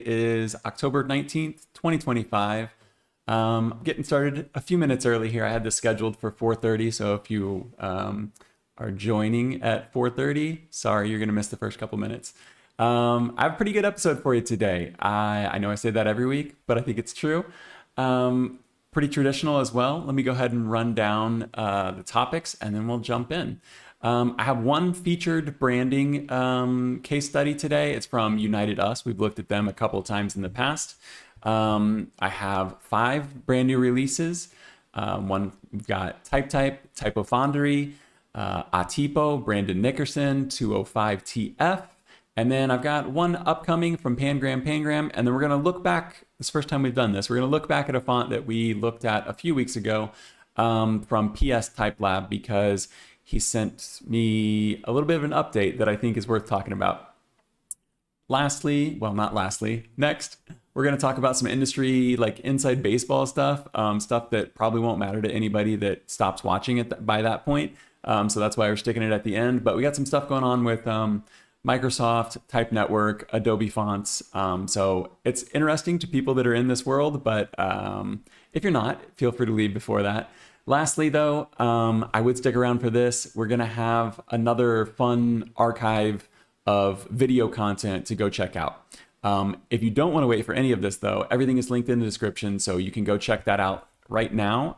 Is October 19th, 2025. Getting started a few minutes early here. I had this scheduled for 4:30, so if you are joining at 4:30, sorry, you're going to miss the first couple minutes. I have a pretty good episode for you today. I know I say that every week, but I think it's true. Pretty traditional as well. Let me go ahead and run down the topics, and then we'll jump in. I have one featured branding case study today. It's from UnitedUs. We've looked at them a couple of times in the past. I have 5 brand new releases. We've got TypeType, Typofonderie, Atipo, branded Nickerson, 205TF. And then I've got one upcoming from Pangram. And then we're going to look back. This is the first time we've done this. We're going to look back at a font that we looked at a few weeks ago from PSTL because he sent me a little bit of an update that I think is worth talking about. Lastly, well, not lastly, next, we're going to talk about some industry, like inside baseball stuff, stuff that probably won't matter to anybody that stops watching it by that point. So that's why we're sticking it at the end. But we got some stuff going on with Microsoft, Type Network, Adobe Fonts. So it's interesting to people that are in this world, but if you're not, feel free to leave before that. Lastly, though, I would stick around for this. We're going to have another fun archive of video content to go check out. If you don't want to wait for any of this, though, everything is linked in the description, so you can go check that out right now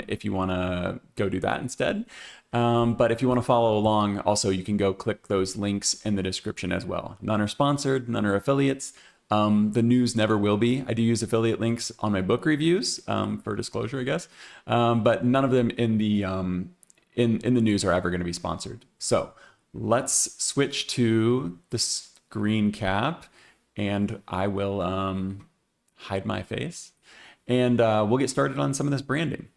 if you want to go do that instead. But if you want to follow along, also, you can go click those links in the description as well. None are sponsored, none are affiliates. The news never will be. I do use affiliate links on my book reviews for disclosure, I guess. But none of them in the news are ever going to be sponsored. So let's switch to the screen cap, and I will hide my face, and we'll get started on some of this branding.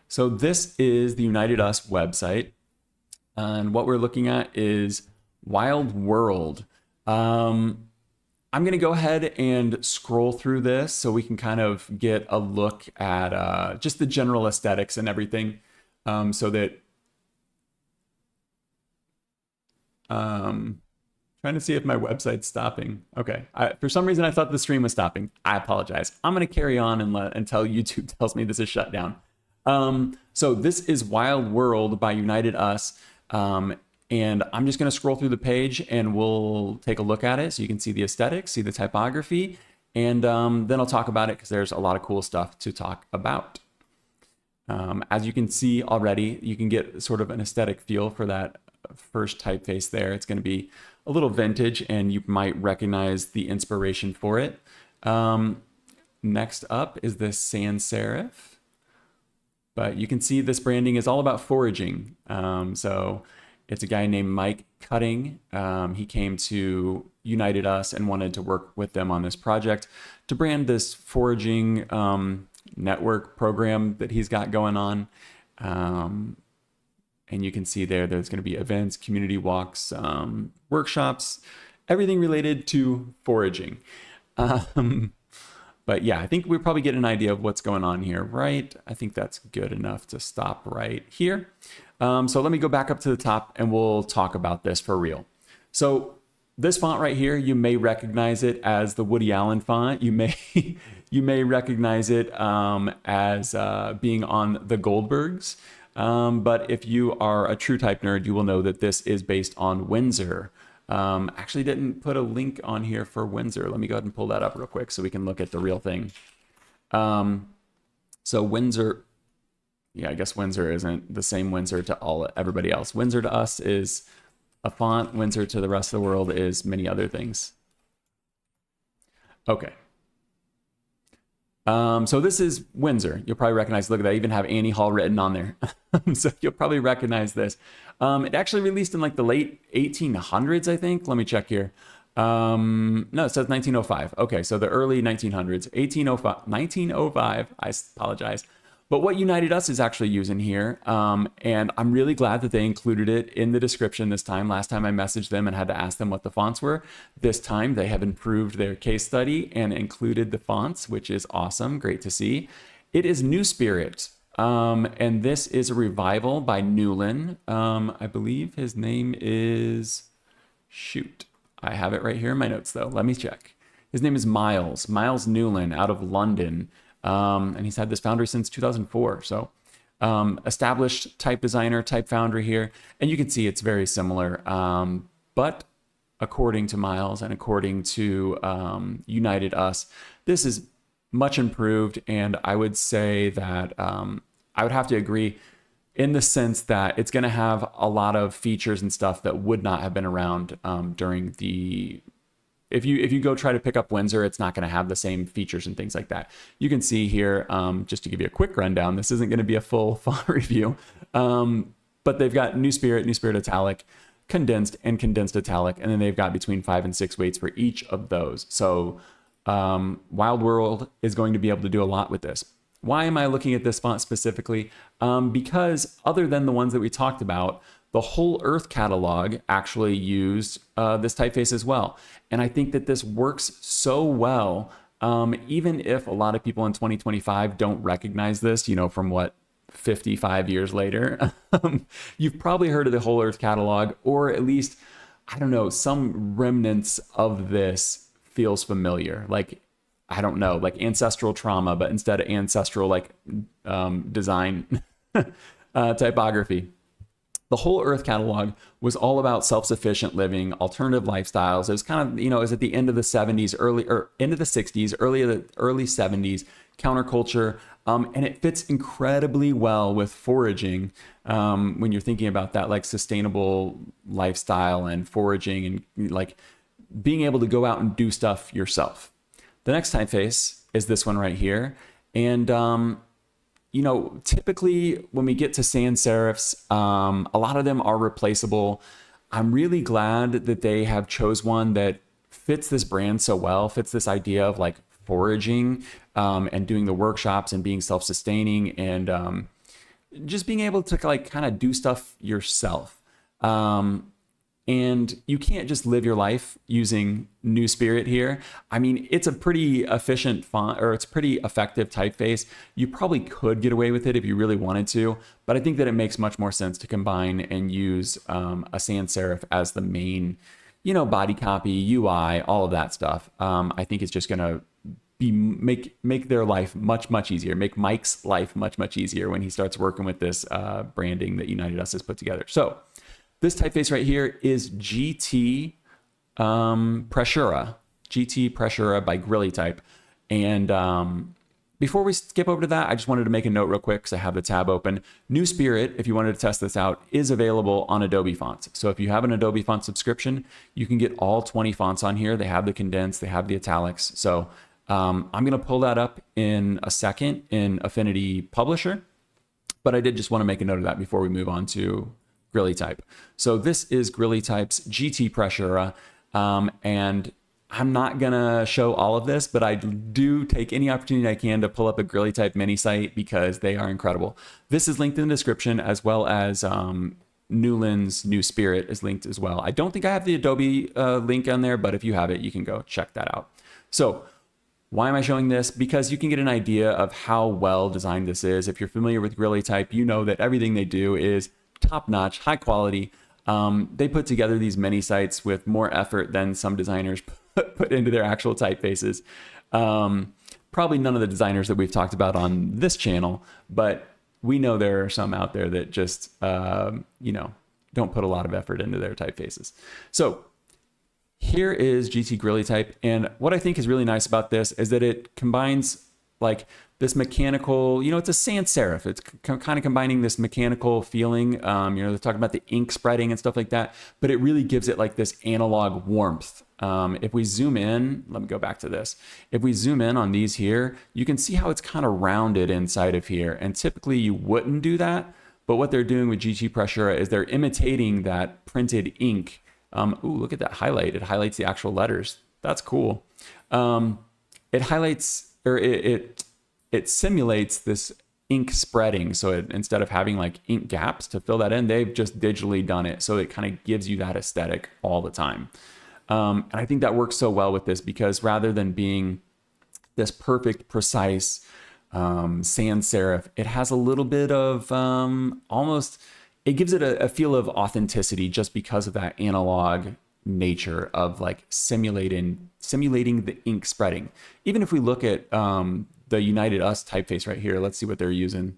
So this is the UnitedUs website, and what we're looking at is WildWorld. I'm going to go ahead and scroll through this so we can kind of get a look at just the general aesthetics and everything, so that trying to see if my website's stopping. Okay, for some reason I thought the stream was stopping. I apologize. I'm going to carry on until YouTube tells me this is shut down. So this is WildWorld by UnitedUs. And I'm just going to scroll through the page and we'll take a look at it so you can see the aesthetics, see the typography, and then I'll talk about it because there's a lot of cool stuff to talk about. As you can see already, you can get sort of an aesthetic feel for that first typeface there. It's going to be a little vintage and you might recognize the inspiration for it. Next up is the sans serif. But you can see this branding is all about foraging. So it's a guy named Mike Cutting. He came to UnitedUs and wanted to work with them on this project to brand this foraging network program that he's got going on. And you can see there's going to be events, community walks, workshops, everything related to foraging. But yeah, I think we probably get an idea of what's going on here, right? I think that's good enough to stop right here. So let me go back up to the top and we'll talk about this for real. So this font right here, you may recognize it as the Woody Allen font. You may recognize it as being on the Goldbergs. But if you are a true type nerd, you will know that this is based on Windsor. Actually didn't put a link on here for Windsor. Let me go ahead and pull that up real quick so we can look at the real thing. So Windsor, yeah, I guess Windsor isn't the same Windsor to everybody else. Windsor to us is a font. Windsor to the rest of the world is many other things. Okay. So this is Windsor. You'll probably recognize, look at that, I even have Annie Hall written on there. So you'll probably recognize this. It actually released in like the late 1800s, I think. Let me check here. No, it says 1905. Okay, so the early 1900s, 1905, I apologize. But what UnitedUs is actually using here, and I'm really glad that they included it in the description this time. Last time I messaged them and had to ask them what the fonts were. This time they have improved their case study and included the fonts, which is awesome. Great to see. It is New Spirit, and this is a revival by Newlin. I believe his name is... Shoot. I have it right here in my notes, though. Let me check. His name is Miles Newland out of London. And he's had this foundry since 2004. So established type designer, type foundry here. And you can see it's very similar. But according to Miles and according to UnitedUs, this is much improved. And I would say that I would have to agree in the sense that it's going to have a lot of features and stuff that would not have been around during the... If you go try to pick up Windsor, it's not going to have the same features and things like that. You can see here, just to give you a quick rundown, this isn't going to be a full font review, but they've got New Spirit Italic, Condensed, and Condensed Italic, and then they've got between 5 and 6 weights for each of those. So WildWorld is going to be able to do a lot with this. Why am I looking at this font specifically? Because other than the ones that we talked about, the Whole Earth catalog actually used this typeface as well. And I think that this works so well, even if a lot of people in 2025 don't recognize this, you know, from what, 55 years later, you've probably heard of the Whole Earth catalog, or at least, I don't know, some remnants of this feels familiar. Like, I don't know, like ancestral trauma, but instead of ancestral, like design typography. The Whole Earth catalog was all about self-sufficient living, alternative lifestyles. It was kind of, you know, it was at the end of the 70s, end of the 60s, early 70s, counterculture. And it fits incredibly well with foraging when you're thinking about that, like sustainable lifestyle and foraging and like being able to go out and do stuff yourself. The next typeface is this one right here. And, you know, typically when we get to sans serifs, a lot of them are replaceable. I'm really glad that they have chose one that fits this brand so well, fits this idea of like foraging and doing the workshops and being self-sustaining and just being able to like kind of do stuff yourself. And you can't just live your life using New Spirit here. I mean, it's a pretty efficient font, or it's pretty effective typeface. You probably could get away with it if you really wanted to, but I think that it makes much more sense to combine and use a sans serif as the main, you know, body copy, UI, all of that stuff. I think it's just gonna make their life much easier, make Mike's life much easier when he starts working with this branding that UnitedUs has put together. So this typeface right here is GT Pressura by GrillyType. And before we skip over to that, I just wanted to make a note real quick because I have the tab open. New Spirit, if you wanted to test this out, is available on Adobe Fonts. So if you have an Adobe Fonts subscription, you can get all 20 fonts on here. They have the condensed, they have the italics. So I'm going to pull that up in a second in Affinity Publisher. But I did just want to make a note of that before we move on to GrillyType. So this is GrillyType's GT Pressura, and I'm not gonna show all of this, but I do take any opportunity I can to pull up a GrillyType mini site because they are incredible. This is linked in the description, as well as Newland's New Spirit is linked as well. I don't think I have the Adobe link on there, but if you have it, you can go check that out. So why am I showing this? Because you can get an idea of how well designed this is. If you're familiar with GrillyType, you know that everything they do is top-notch, high quality. They put together these mini sites with more effort than some designers put into their actual typefaces. Probably none of the designers that we've talked about on this channel, but we know there are some out there that just, you know, don't put a lot of effort into their typefaces. So here is GT GrillyType, and what I think is really nice about this is that it combines like this mechanical, you know, it's a sans serif. It's kind of combining this mechanical feeling. You know, they're talking about the ink spreading and stuff like that, but it really gives it like this analog warmth. If we zoom in, let me go back to this. If we zoom in on these here, you can see how it's kind of rounded inside of here. And typically you wouldn't do that, but what they're doing with GT Pressura is they're imitating that printed ink. Ooh, look at that highlight. It highlights the actual letters. That's cool. It highlights, or it simulates this ink spreading. So instead of having like ink gaps to fill that in, they've just digitally done it. So it kind of gives you that aesthetic all the time. And I think that works so well with this because rather than being this perfect, precise sans serif, it has a little bit of almost, it gives it a feel of authenticity just because of that analog nature of like simulating the ink spreading. Even if we look at the UnitedUs typeface right here, let's see what they're using.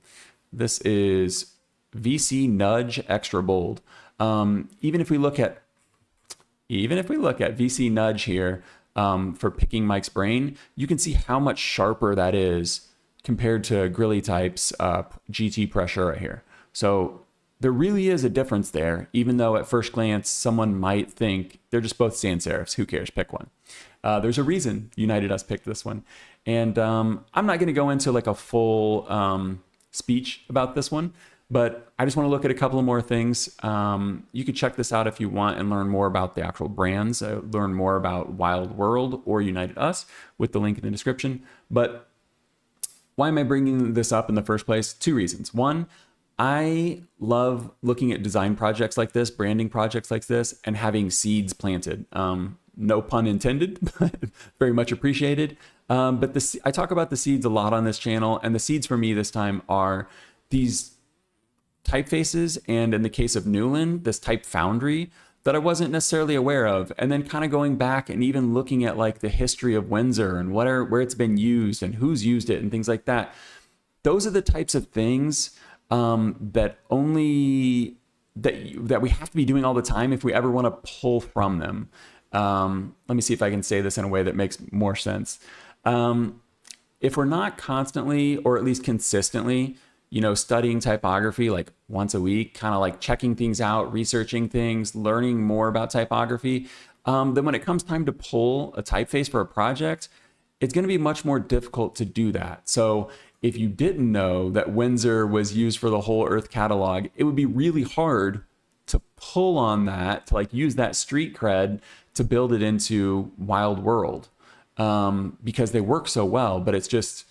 This is VC Nudge Extra Bold. Even if we look at VC Nudge here for picking Mike's brain, you can see how much sharper that is compared to Grilly Type's GT pressure right here. So there really is a difference there, even though at first glance, someone might think they're just both sans serifs. Who cares? Pick one. There's a reason UnitedUs picked this one. And I'm not going to go into like a full speech about this one, but I just want to look at a couple of more things. You could check this out if you want and learn more about the actual brands, learn more about WildWorld or UnitedUs with the link in the description. But why am I bringing this up in the first place? Two reasons. One, I love looking at design projects like this, branding projects like this, and having seeds planted. No pun intended, but very much appreciated. But I talk about the seeds a lot on this channel, and the seeds for me this time are these typefaces, and in the case of Newland, this Typefoundry that I wasn't necessarily aware of, and then kind of going back and even looking at like the history of Windsor and where it's been used and who's used it and things like that. Those are the types of things that we have to be doing all the time if we ever want to pull from them. Let me see if I can say this in a way that makes more sense. If we're not constantly, or at least consistently, studying typography like once a week, kind of like checking things out, researching things, learning more about typography, then when it comes time to pull a typeface for a project, it's going to be much more difficult to do that. So if you didn't know that Windsor was used for the whole Earth catalog, it would be really hard to pull on that, to like use that street cred to build it into WildWorld, because they work so well. But it's just,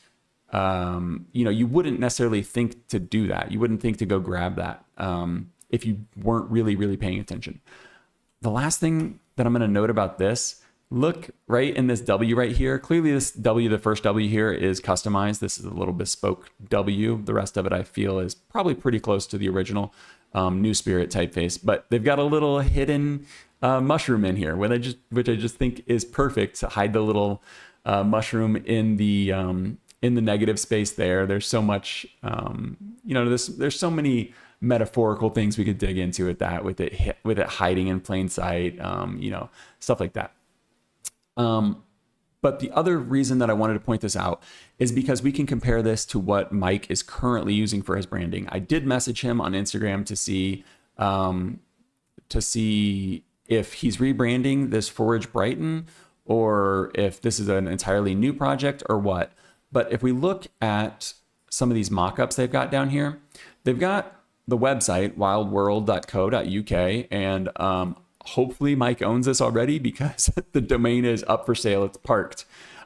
you wouldn't necessarily think to do that. You wouldn't think to go grab that if you weren't really, really paying attention. The last thing that I'm going to note about this, look right in this W right here. Clearly this W, the first W here, is customized. This is a little bespoke W. The rest of it I feel is probably pretty close to the original New Spirit typeface, but they've got a little hidden mushroom in here, which I just think is perfect to hide the little mushroom in the negative space there. There's so much, there's so many metaphorical things we could dig into with it hiding in plain sight, stuff like that. But the other reason that I wanted to point this out is because we can compare this to what Mike is currently using for his branding. I did message him on Instagram to see if he's rebranding this Forage Brighton or if this is an entirely new project or what. But if we look at some of these mock-ups they've got down here, they've got the website wildworld.co.uk, and hopefully Mike owns this already because the domain is up for sale. It's parked.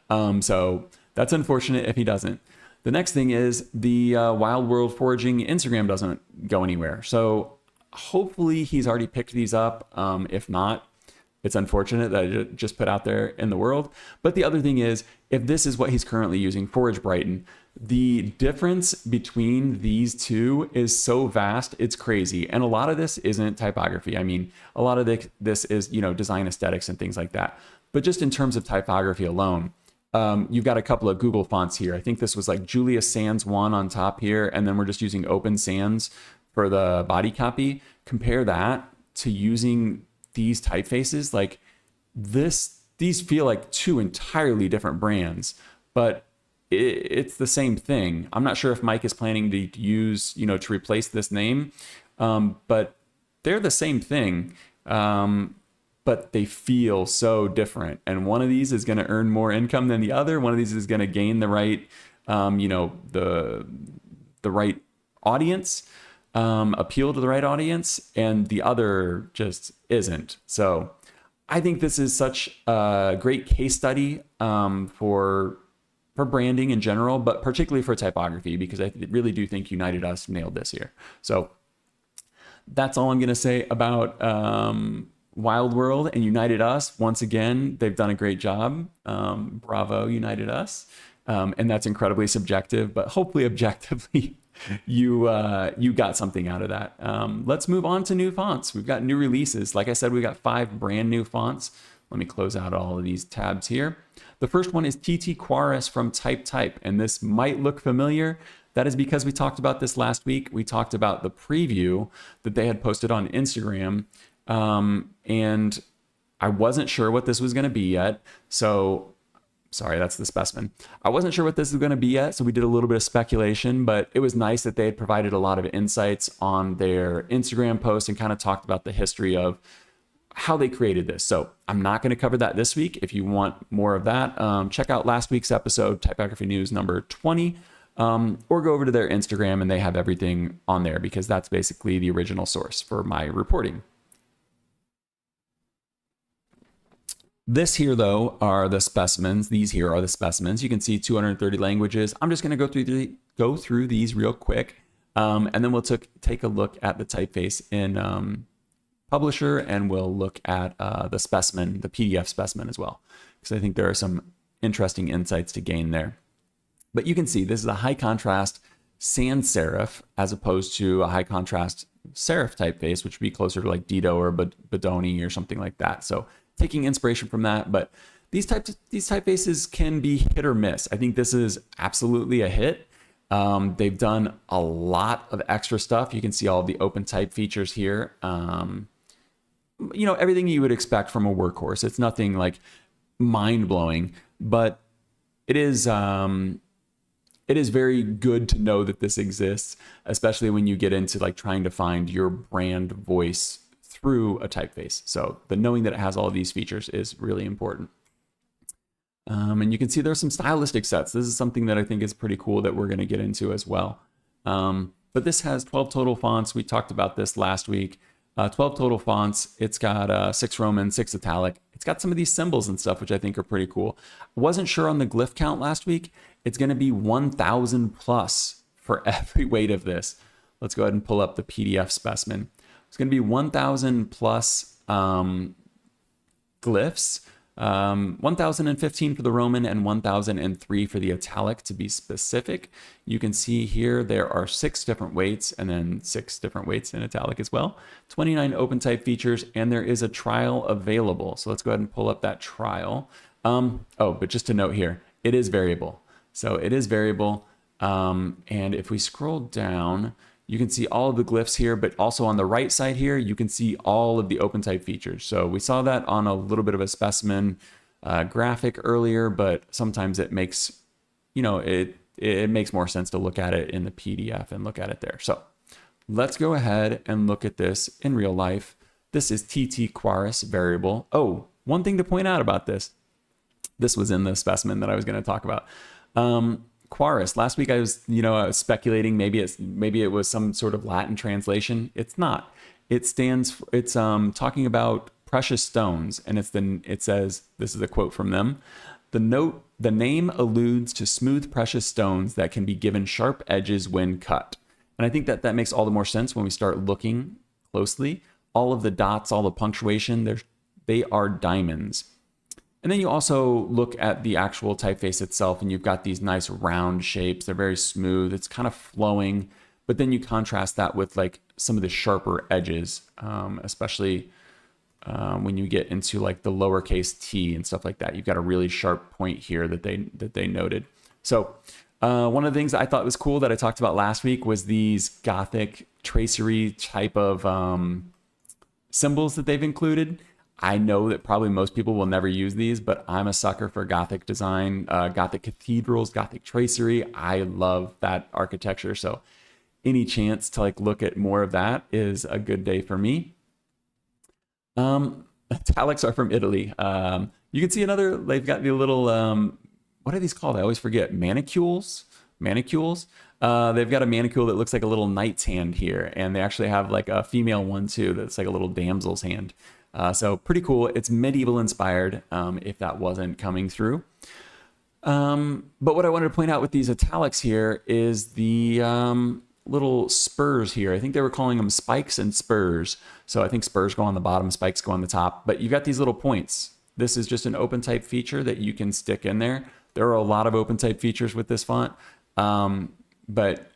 So that's unfortunate if he doesn't. The next thing is the WildWorld foraging Instagram doesn't go anywhere. So hopefully he's already picked these up. If not, it's unfortunate that I just put out there in the world. But the other thing is, if this is what he's currently using, Forage Brighton, the difference between these two is so vast, it's crazy. And a lot of this isn't typography. I mean, a lot of this is, design aesthetics and things like that. But just in terms of typography alone, you've got a couple of Google fonts here. I think this was like Julius Sans 1 on top here, and then we're just using Open Sans for the body copy. Compare that to using these typefaces. Like these feel like two entirely different brands, but it's the same thing. I'm not sure if Mike is planning to use, to replace this name, but they're the same thing, but they feel so different. And one of these is going to earn more income than the other. One of these is going to gain the right, the right audience, appeal to the right audience, and the other just isn't. So I think this is such a great case study for branding in general, but particularly for typography, because I really do think UnitedUs nailed this here. So that's all I'm going to say about WildWorld and UnitedUs. Once again, they've done a great job. Bravo, UnitedUs. And that's incredibly subjective, but hopefully objectively you got something out of that. Let's move on to new fonts. We've got new releases. Like I said, we got 5 brand new fonts. Let me close out all of these tabs here. The first one is Quaris from TypeType, and this might look familiar. That is because we talked about this last week. We talked about the preview that they had posted on Instagram, and I wasn't sure what this was going to be yet. So, sorry, that's the specimen. I wasn't sure what this was going to be yet, so we did a little bit of speculation, but it was nice that they had provided a lot of insights on their Instagram post and kind of talked about the history of how they created this. So I'm not going to cover that this week. If you want more of that, check out last week's episode, Typography News number 20, or go over to their Instagram and they have everything on there because that's basically the original source for my reporting. This here, though, are the specimens. These here are the specimens. You can see 230 languages. I'm just going to go through these real quick, and then we'll take a look at the typeface in Publisher, and we'll look at the specimen, the PDF specimen as well, because I think there are some interesting insights to gain there. But you can see this is a high contrast sans serif as opposed to a high contrast serif typeface, which would be closer to like Dido or Bodoni or something like that. So taking inspiration from that, but these typefaces can be hit or miss. I think this is absolutely a hit. They've done a lot of extra stuff. You can see all of the open type features here. You know, everything you would expect from a workhorse. It's nothing like mind-blowing, but it is very good to know that this exists, especially when you get into like trying to find your brand voice through a typeface. So the knowing that it has all of these features is really important. And you can see there's some stylistic sets. This is something that I think is pretty cool that we're going to get into as well. But this has 12 total fonts. We talked about this last week. 12 total fonts. It's got 6 Roman, 6 italic. It's got some of these symbols and stuff, which I think are pretty cool. I wasn't sure on the glyph count last week. It's going to be 1,000 plus for every weight of this. Let's go ahead and pull up the PDF specimen. It's going to be 1,000 plus glyphs. 1,015 for the Roman and 1,003 for the italic to be specific. You can see here there are 6 different weights and then 6 different weights in italic as well. 29 open type features, and there is a trial available. So let's go ahead and pull up that trial. But just to note here, it is variable. So it is variable. And if we scroll down, you can see all of the glyphs here, but also on the right side here, you can see all of the open type features. So we saw that on a little bit of a specimen graphic earlier, but sometimes it makes, you know, it makes more sense to look at it in the PDF and look at it there. So let's go ahead and look at this in real life. This is Quaris variable. Oh, one thing to point out about this. This was in the specimen that I was going to talk about. Quaris. Last week I was speculating maybe it was some sort of Latin translation. It's not. It's talking about precious stones, and it says, this is a quote from them. The name alludes to smooth precious stones that can be given sharp edges when cut. And I think that makes all the more sense when we start looking closely. All of the dots, all the punctuation, they are diamonds. And then you also look at the actual typeface itself, and you've got these nice round shapes. They're very smooth. It's kind of flowing, but then you contrast that with like some of the sharper edges, especially when you get into like the lowercase t and stuff like that. You've got a really sharp point here that they noted. So one of the things that I thought was cool that I talked about last week was these Gothic tracery type of symbols that they've included. I know that probably most people will never use these, but I'm a sucker for Gothic design, Gothic cathedrals, Gothic tracery. I love that architecture. So any chance to like look at more of that is a good day for me. Italics are from Italy. You can see they've got the little, what are these called? I always forget. Manicules. They've got a manicule that looks like a little knight's hand here. And they actually have like a female one too. That's like a little damsel's hand. So pretty cool. It's medieval inspired, if that wasn't coming through. But what I wanted to point out with these italics here is the little spurs here. I think they were calling them spikes and spurs. So I think spurs go on the bottom, spikes go on the top, but you've got these little points. This is just an open type feature that you can stick in there. There are a lot of open type features with this font, but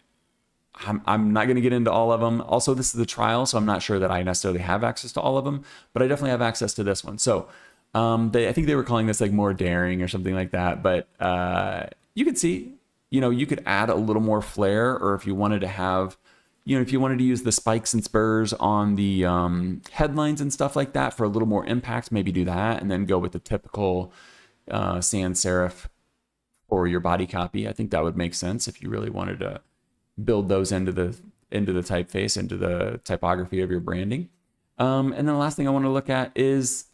I'm not going to get into all of them. Also, this is the trial, so I'm not sure that I necessarily have access to all of them, but I definitely have access to this one. So I think they were calling this like more daring or something like that, but you could see, you could add a little more flair, or if you wanted to have, if you wanted to use the spikes and spurs on the headlines and stuff like that for a little more impact, maybe do that, and then go with the typical sans serif for your body copy. I think that would make sense if you really wanted to build those into the typeface, into the typography of your branding. And then the last thing I want to look at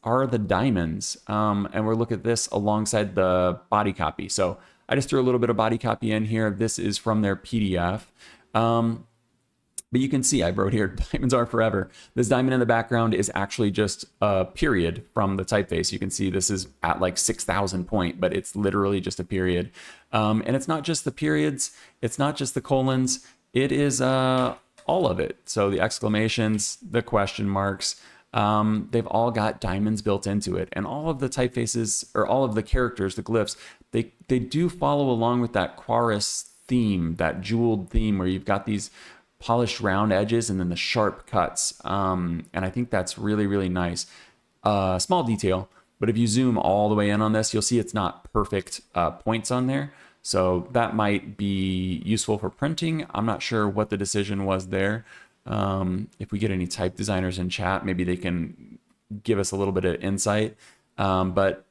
are the diamonds. And we'll look at this alongside the body copy. So I just threw a little bit of body copy in here. This is from their PDF. But you can see I wrote here, diamonds are forever. This diamond in the background is actually just a period from the typeface. You can see this is at like 6,000 point, but it's literally just a period. And it's not just the periods. It's not just the colons. It is all of it. So the exclamations, the question marks, they've all got diamonds built into it. And all of the typefaces, or all of the characters, the glyphs, they do follow along with that Quaris theme, that jeweled theme where you've got these polished round edges and then the sharp cuts. And I think that's really, really nice. Small detail, but if you zoom all the way in on this, you'll see it's not perfect points on there. So that might be useful for printing. I'm not sure what the decision was there. If we get any type designers in chat, maybe they can give us a little bit of insight. But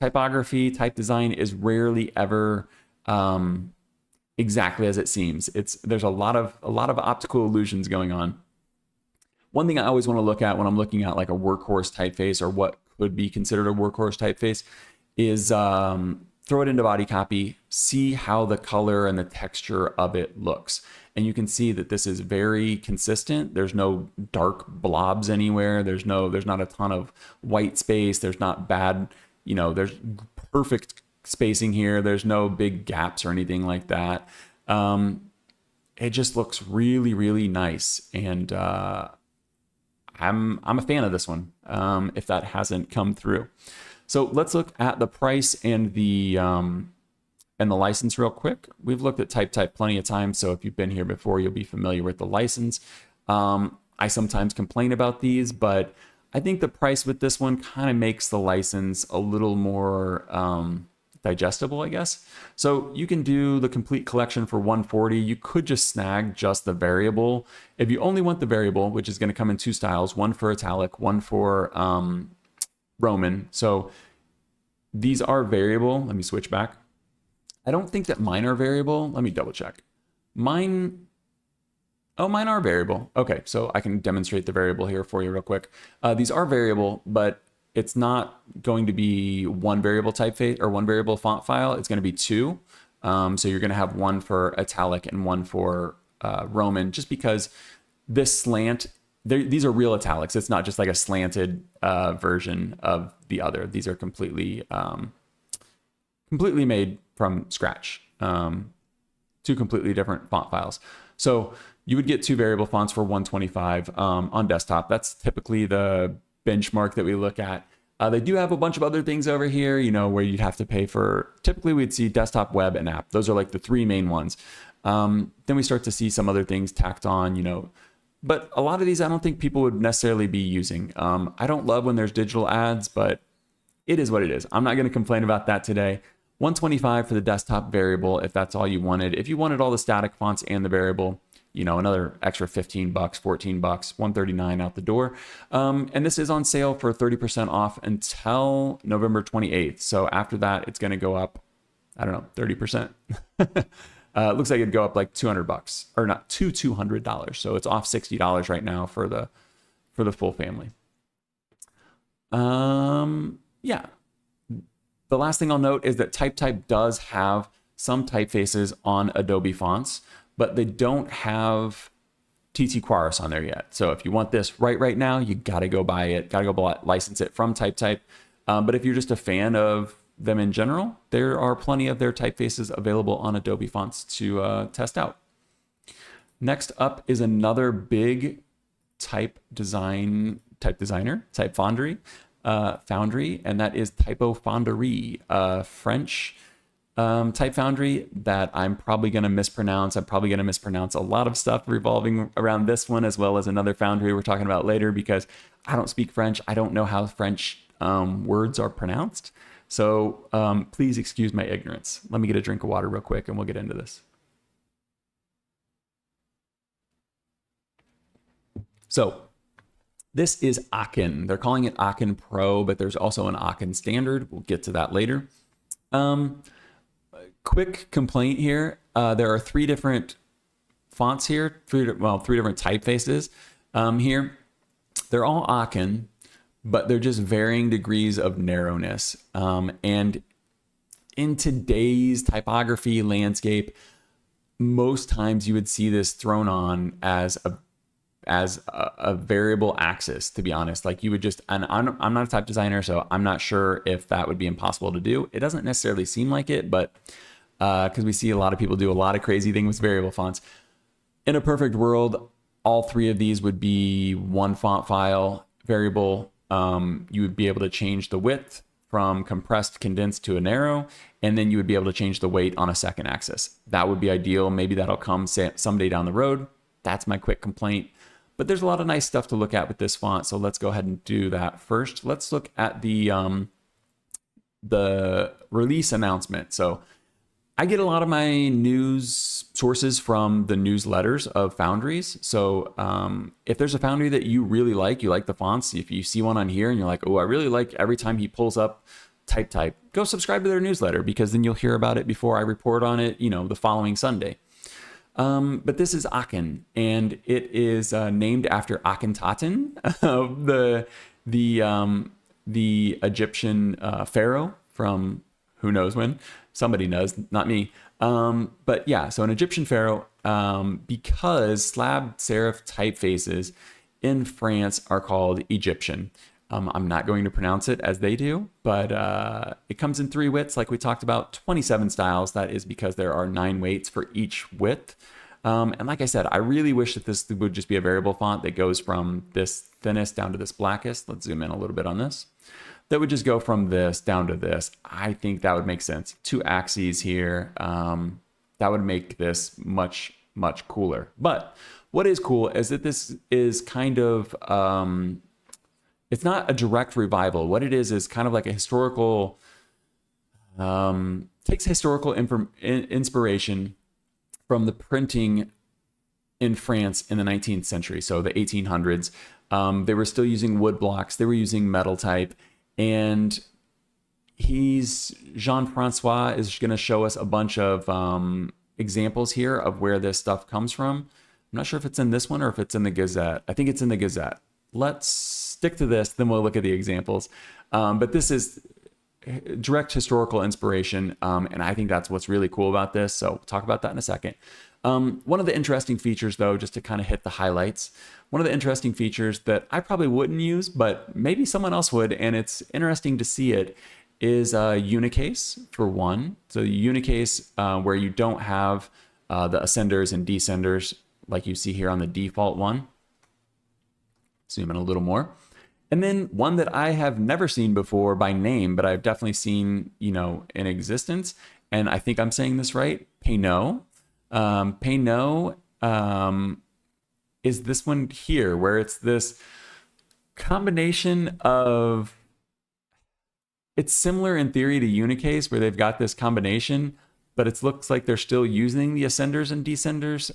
typography, type design is rarely ever exactly as it seems. There's a lot of optical illusions going on. One thing I always want to look at when I'm looking at like a workhorse typeface, or what could be considered a workhorse typeface, is throw it into body copy, see how the color and the texture of it looks. And you can see that this is very consistent. There's no dark blobs anywhere. There's not a ton of white space. There's not bad, there's perfect spacing here. There's no big gaps or anything like that. It just looks really, really nice. And I'm a fan of this one, if that hasn't come through. So let's look at the price and the license real quick. We've looked at TypeType plenty of times, so if you've been here before, you'll be familiar with the license. I sometimes complain about these, but I think the price with this one kind of makes the license a little more digestible, I guess. So you can do the complete collection for $140. You could just snag just the variable. If you only want the variable, which is going to come in two styles, one for italic, one for Roman. So these are variable. Let me switch back. I don't think that mine are variable. Let me double check. Mine are variable. Okay, so I can demonstrate the variable here for you real quick. These are variable, but it's not going to be one variable typeface or one variable font file. It's going to be two. So you're going to have one for italic and one for Roman, just because this slant, these are real italics. It's not just like a slanted version of the other. These are completely made from scratch. Two completely different font files. So you would get two variable fonts for $125 on desktop. That's typically the benchmark that we look at. They do have a bunch of other things over here, where you'd have to pay for, typically we'd see desktop, web, and app. Those are like the three main ones. Then we start to see some other things tacked on, but a lot of these I don't think people would necessarily be using. I don't love when there's digital ads, but it is what it is. I'm not going to complain about that today. $125 for the desktop variable if that's all you wanted. If you wanted all the static fonts and the variable, another extra $15, $14, $139 out the door. And this is on sale for 30% off until November 28th. So after that, it's going to go up, I don't know, 30%. It looks like it'd go up like $200, or not $200. So it's off $60 right now for the full family. Yeah. The last thing I'll note is that TypeType does have some typefaces on Adobe Fonts, but they don't have TT Quaris on there yet. So if you want this right now, you got to go buy it, got to go license it from TypeType. But if you're just a fan of them in general, there are plenty of their typefaces available on Adobe Fonts to test out. Next up is another big Typefonderie, foundry, and that is Typofonderie, French type foundry that I'm probably going to mispronounce. I'm probably going to mispronounce a lot of stuff revolving around this one, as well as another foundry we're talking about later, because I don't speak French. I don't know how French words are pronounced. So please excuse my ignorance. Let me get a drink of water real quick and we'll get into this. So this is Akhen. They're calling it Akhen Pro, but there's also an Akhen Standard. We'll get to that later. Quick complaint here. There are three different fonts here, three different typefaces here. They're all Akhen, but they're just varying degrees of narrowness. And in today's typography landscape, most times you would see this thrown on as a variable axis, to be honest. Like you would just, and I'm not a type designer, so I'm not sure if that would be impossible to do. It doesn't necessarily seem like it, but because we see a lot of people do a lot of crazy things with variable fonts. In a perfect world, all three of these would be one font file variable. You would be able to change the width from compressed, condensed to a narrow, and then you would be able to change the weight on a second axis. That would be ideal. Maybe that'll come someday down the road. That's my quick complaint. But there's a lot of nice stuff to look at with this font, so let's go ahead and do that first. Let's look at the release announcement. So I get a lot of my news sources from the newsletters of foundries. So if there's a foundry that you really like, you like the fonts, if you see one on here and you're like, oh, I really like every time he pulls up TypeType, go subscribe to their newsletter, because then you'll hear about it before I report on it, the following Sunday. But this is Akhen, and it is named after Akhenaten, the Egyptian pharaoh from who knows when. Somebody knows, not me. But yeah, so an Egyptian pharaoh, because slab serif typefaces in France are called Egyptian. I'm not going to pronounce it as they do, but it comes in 3 widths, like we talked about, 27 styles. That is because there are 9 weights for each width. And like I said, I really wish that this would just be a variable font that goes from this thinnest down to this blackest. Let's zoom in a little bit on this. That would just go from this down to this. I think that would make sense. 2 axes here. That would make this much, much cooler. But what is cool is that this is kind of, it's not a direct revival. What it is kind of like a historical, takes historical inspiration from the printing in France in the 19th century, so the 1800s. They were still using wood blocks. They were using metal type. And Jean-Francois is going to show us a bunch of examples here of where this stuff comes from. I'm not sure if it's in this one or if it's in the Gazette. I think it's in the Gazette. Let's stick to this, then we'll look at the examples. But this is direct historical inspiration, and I think that's what's really cool about this. So we'll talk about that in a second. One of the interesting features, though, just to kind of hit the highlights, one of the interesting features that I probably wouldn't use, but maybe someone else would, and it's interesting to see it, is unicase, for one. So unicase, where you don't have the ascenders and descenders like you see here on the default one. Zoom in a little more. And then one that I have never seen before by name, but I've definitely seen, in existence, and I think I'm saying this right, Pinokio. Pinokio is this one here, where it's this combination of, it's similar in theory to unicase, where they've got this combination, but it looks like they're still using the ascenders and descenders.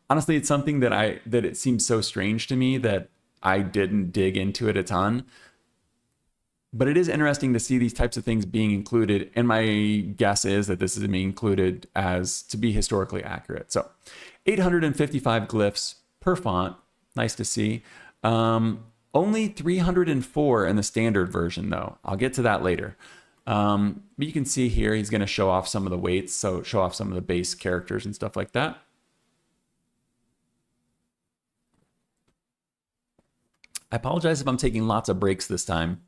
Honestly, it's something that it seems so strange to me that I didn't dig into it a ton. But it is interesting to see these types of things being included, and my guess is that this is being included as to be historically accurate. So 855 glyphs per font, nice to see. Only 304 in the standard version, though. I'll get to that later. But you can see here he's going to show off some of the weights, so show off some of the base characters and stuff like that. I apologize if I'm taking lots of breaks this time.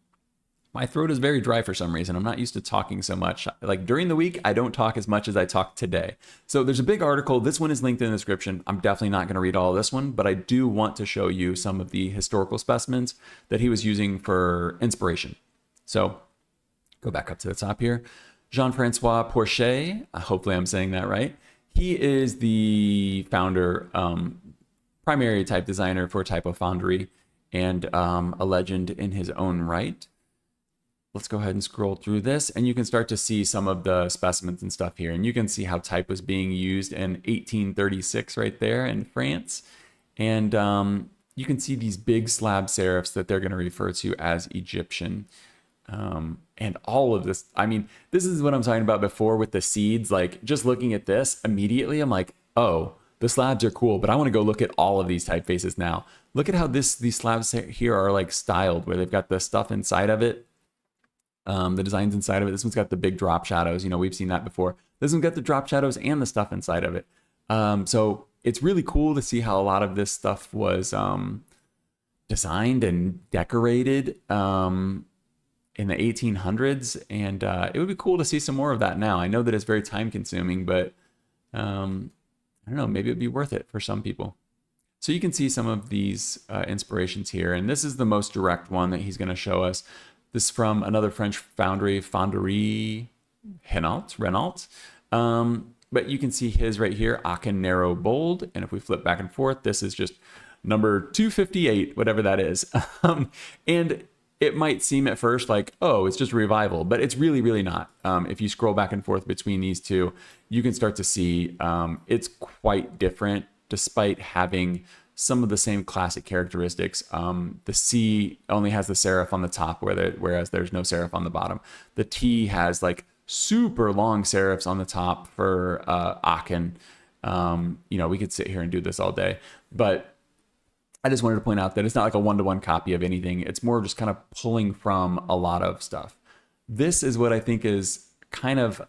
My throat is very dry for some reason. I'm not used to talking so much. Like during the week, I don't talk as much as I talk today. So there's a big article. This one is linked in the description. I'm definitely not going to read all of this one, but I do want to show you some of the historical specimens that he was using for inspiration. So go back up to the top here. Jean-Francois Porcher, hopefully I'm saying that right. He is the founder, primary type designer for Typofonderie, and a legend in his own right. Let's go ahead and scroll through this, and you can start to see some of the specimens and stuff here. And you can see how type was being used in 1836 right there in France. And you can see these big slab serifs that they're going to refer to as Egyptian. And all of this, I mean, this is what I'm talking about before with the seeds. Like, just looking at this immediately, I'm like, oh, the slabs are cool, but I want to go look at all of these typefaces now. Look at how these slabs here are like styled, where they've got the stuff inside of it. The designs inside of it. This one's got the big drop shadows. You know, we've seen that before. This one's got the drop shadows and the stuff inside of it. So it's really cool to see how a lot of this stuff was designed and decorated in the 1800s. And it would be cool to see some more of that now. I know that it's very time consuming, but I don't know, maybe it'd be worth it for some people. So you can see some of these inspirations here. And this is the most direct one that he's going to show us. This is from another French foundry, Fonderie Renault. But you can see his right here, Akhen narrow bold. And if we flip back and forth, this is just number 258, whatever that is. And it might seem at first like, oh, it's just a revival, but it's really, really not. If you scroll back and forth between these two, you can start to see it's quite different, despite having some of the same classic characteristics. The C only has the serif on the top, whereas there's no serif on the bottom. The T has like super long serifs on the top for Akhen. You know, we could sit here and do this all day, but I just wanted to point out that it's not like a one-to-one copy of anything. It's more just kind of pulling from a lot of stuff. This is what I think is kind of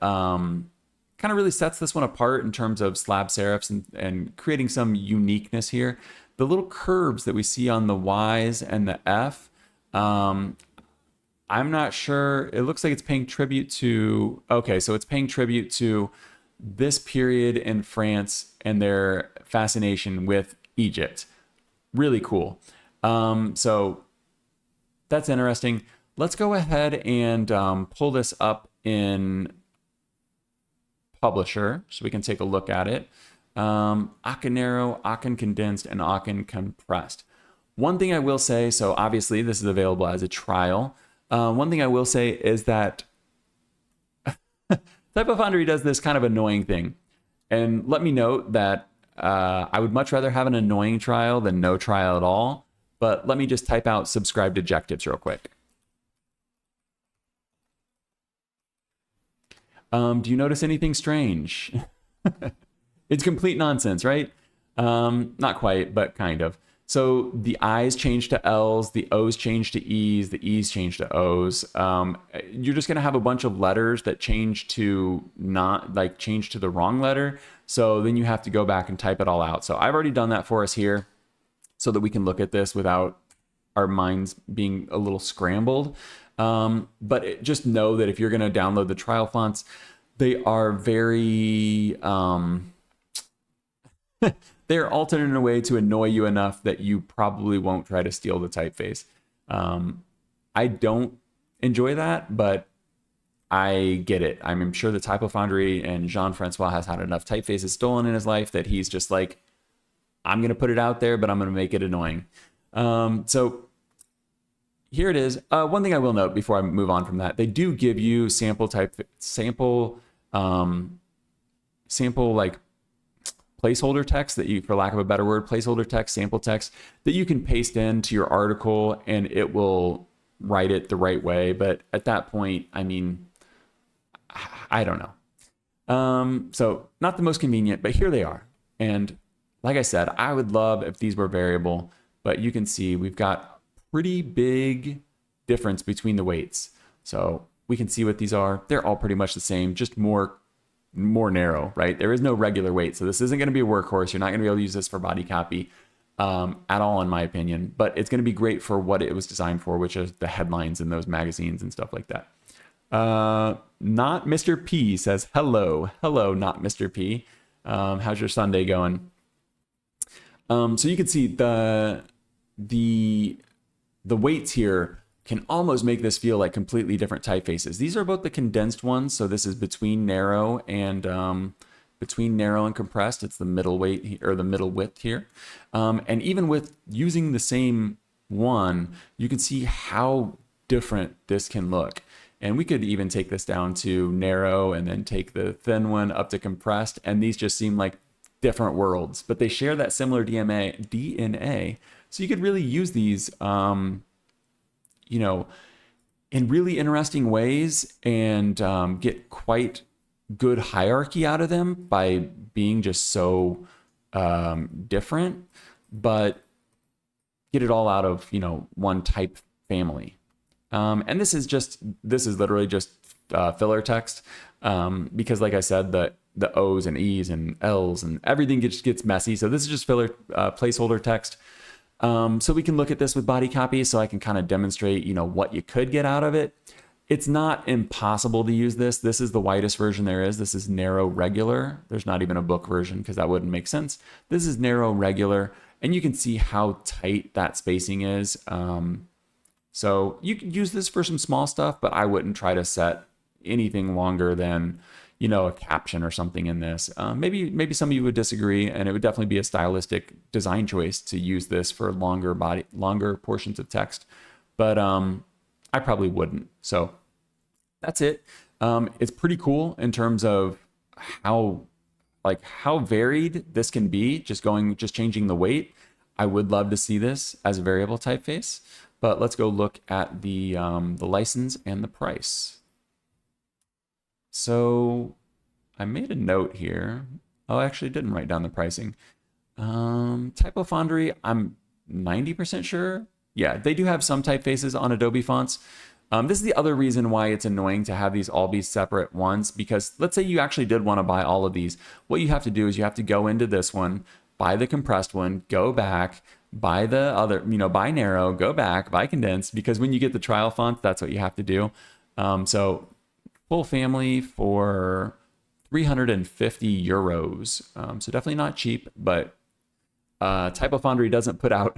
really sets this one apart in terms of slab serifs and creating some uniqueness here. The little curves that we see on the Y's and the F, I'm not sure. It looks like it's paying tribute to, okay, so it's paying tribute to this period in France and their fascination with Egypt. Really cool. So that's interesting. Let's go ahead and pull this up in Publisher so we can take a look at it. Akhen narrow, Akhen condensed, and Akhen compressed. One thing I will say, so obviously this is available as a trial. One thing I will say is that Typofonderie does this kind of annoying thing. And let me note that I would much rather have an annoying trial than no trial at all. But let me just type out subscribe to objectives real quick. Do you notice anything strange? It's complete nonsense, right? Not quite, but kind of. So the I's change to L's, the O's change to E's, the E's change to O's. You're just going to have a bunch of letters that change to change to the wrong letter. So then you have to go back and type it all out. So I've already done that for us here so that we can look at this without our minds being a little scrambled. But just know that if you're going to download the trial fonts, they are very... they're altered in a way to annoy you enough that you probably won't try to steal the typeface. I don't enjoy that, but I get it. I'm sure the Typofonderie and Jean-Francois has had enough typefaces stolen in his life that he's just like, I'm going to put it out there, but I'm going to make it annoying. So here it is. One thing I will note before I move on from that, they do give you sample like placeholder text that you, for lack of a better word, placeholder text, sample text that you can paste into your article and it will write it the right way. But at that point, I mean, I don't know. So not the most convenient, but here they are. And like I said, I would love if these were variable, but you can see we've got pretty big difference between the weights. So we can see what these are. They're all pretty much the same, just more narrow, right? There is no regular weight. So this isn't going to be a workhorse. You're not going to be able to use this for body copy at all, in my opinion, but it's going to be great for what it was designed for, which is the headlines in those magazines and stuff like that. Not Mr. P says, hello, not Mr. P. How's your Sunday going? So you can see the weights here can almost make this feel like completely different typefaces. These are both the condensed ones, so this is between narrow and compressed. It's the middle weight or the middle width here. And even with using the same one, you can see how different this can look. And we could even take this down to narrow and then take the thin one up to compressed. And these just seem like different worlds, but they share that similar DNA. So you could really use these, you know, in really interesting ways and get quite good hierarchy out of them by being just so different, but get it all out of, you know, one type family. And this is literally just filler text because, like I said, the O's and E's and L's and everything just gets messy. So this is just filler placeholder text. So we can look at this with body copy so I can kind of demonstrate, you know, what you could get out of it. It's not impossible to use this. This is the widest version there is. This is narrow regular. There's not even a book version because that wouldn't make sense. This is narrow regular, and you can see how tight that spacing is. So you could use this for some small stuff, but I wouldn't try to set anything longer than, you know, a caption or something in this. Maybe some of you would disagree, and it would definitely be a stylistic design choice to use this for longer portions of text. But I probably wouldn't. So that's it. It's pretty cool in terms of how varied this can be. Just changing the weight. I would love to see this as a variable typeface. But let's go look at the license and the price. So I made a note here. Oh, I actually didn't write down the pricing. Typofonderie, I'm 90% sure. Yeah, they do have some typefaces on Adobe Fonts. This is the other reason why it's annoying to have these all be separate ones, because let's say you actually did want to buy all of these. What you have to do is you have to go into this one, buy the compressed one, go back, buy the other, you know, buy narrow, go back, buy condensed, because when you get the trial font, that's what you have to do. So full family for 350 euros. So definitely not cheap, but Typofonderie doesn't put out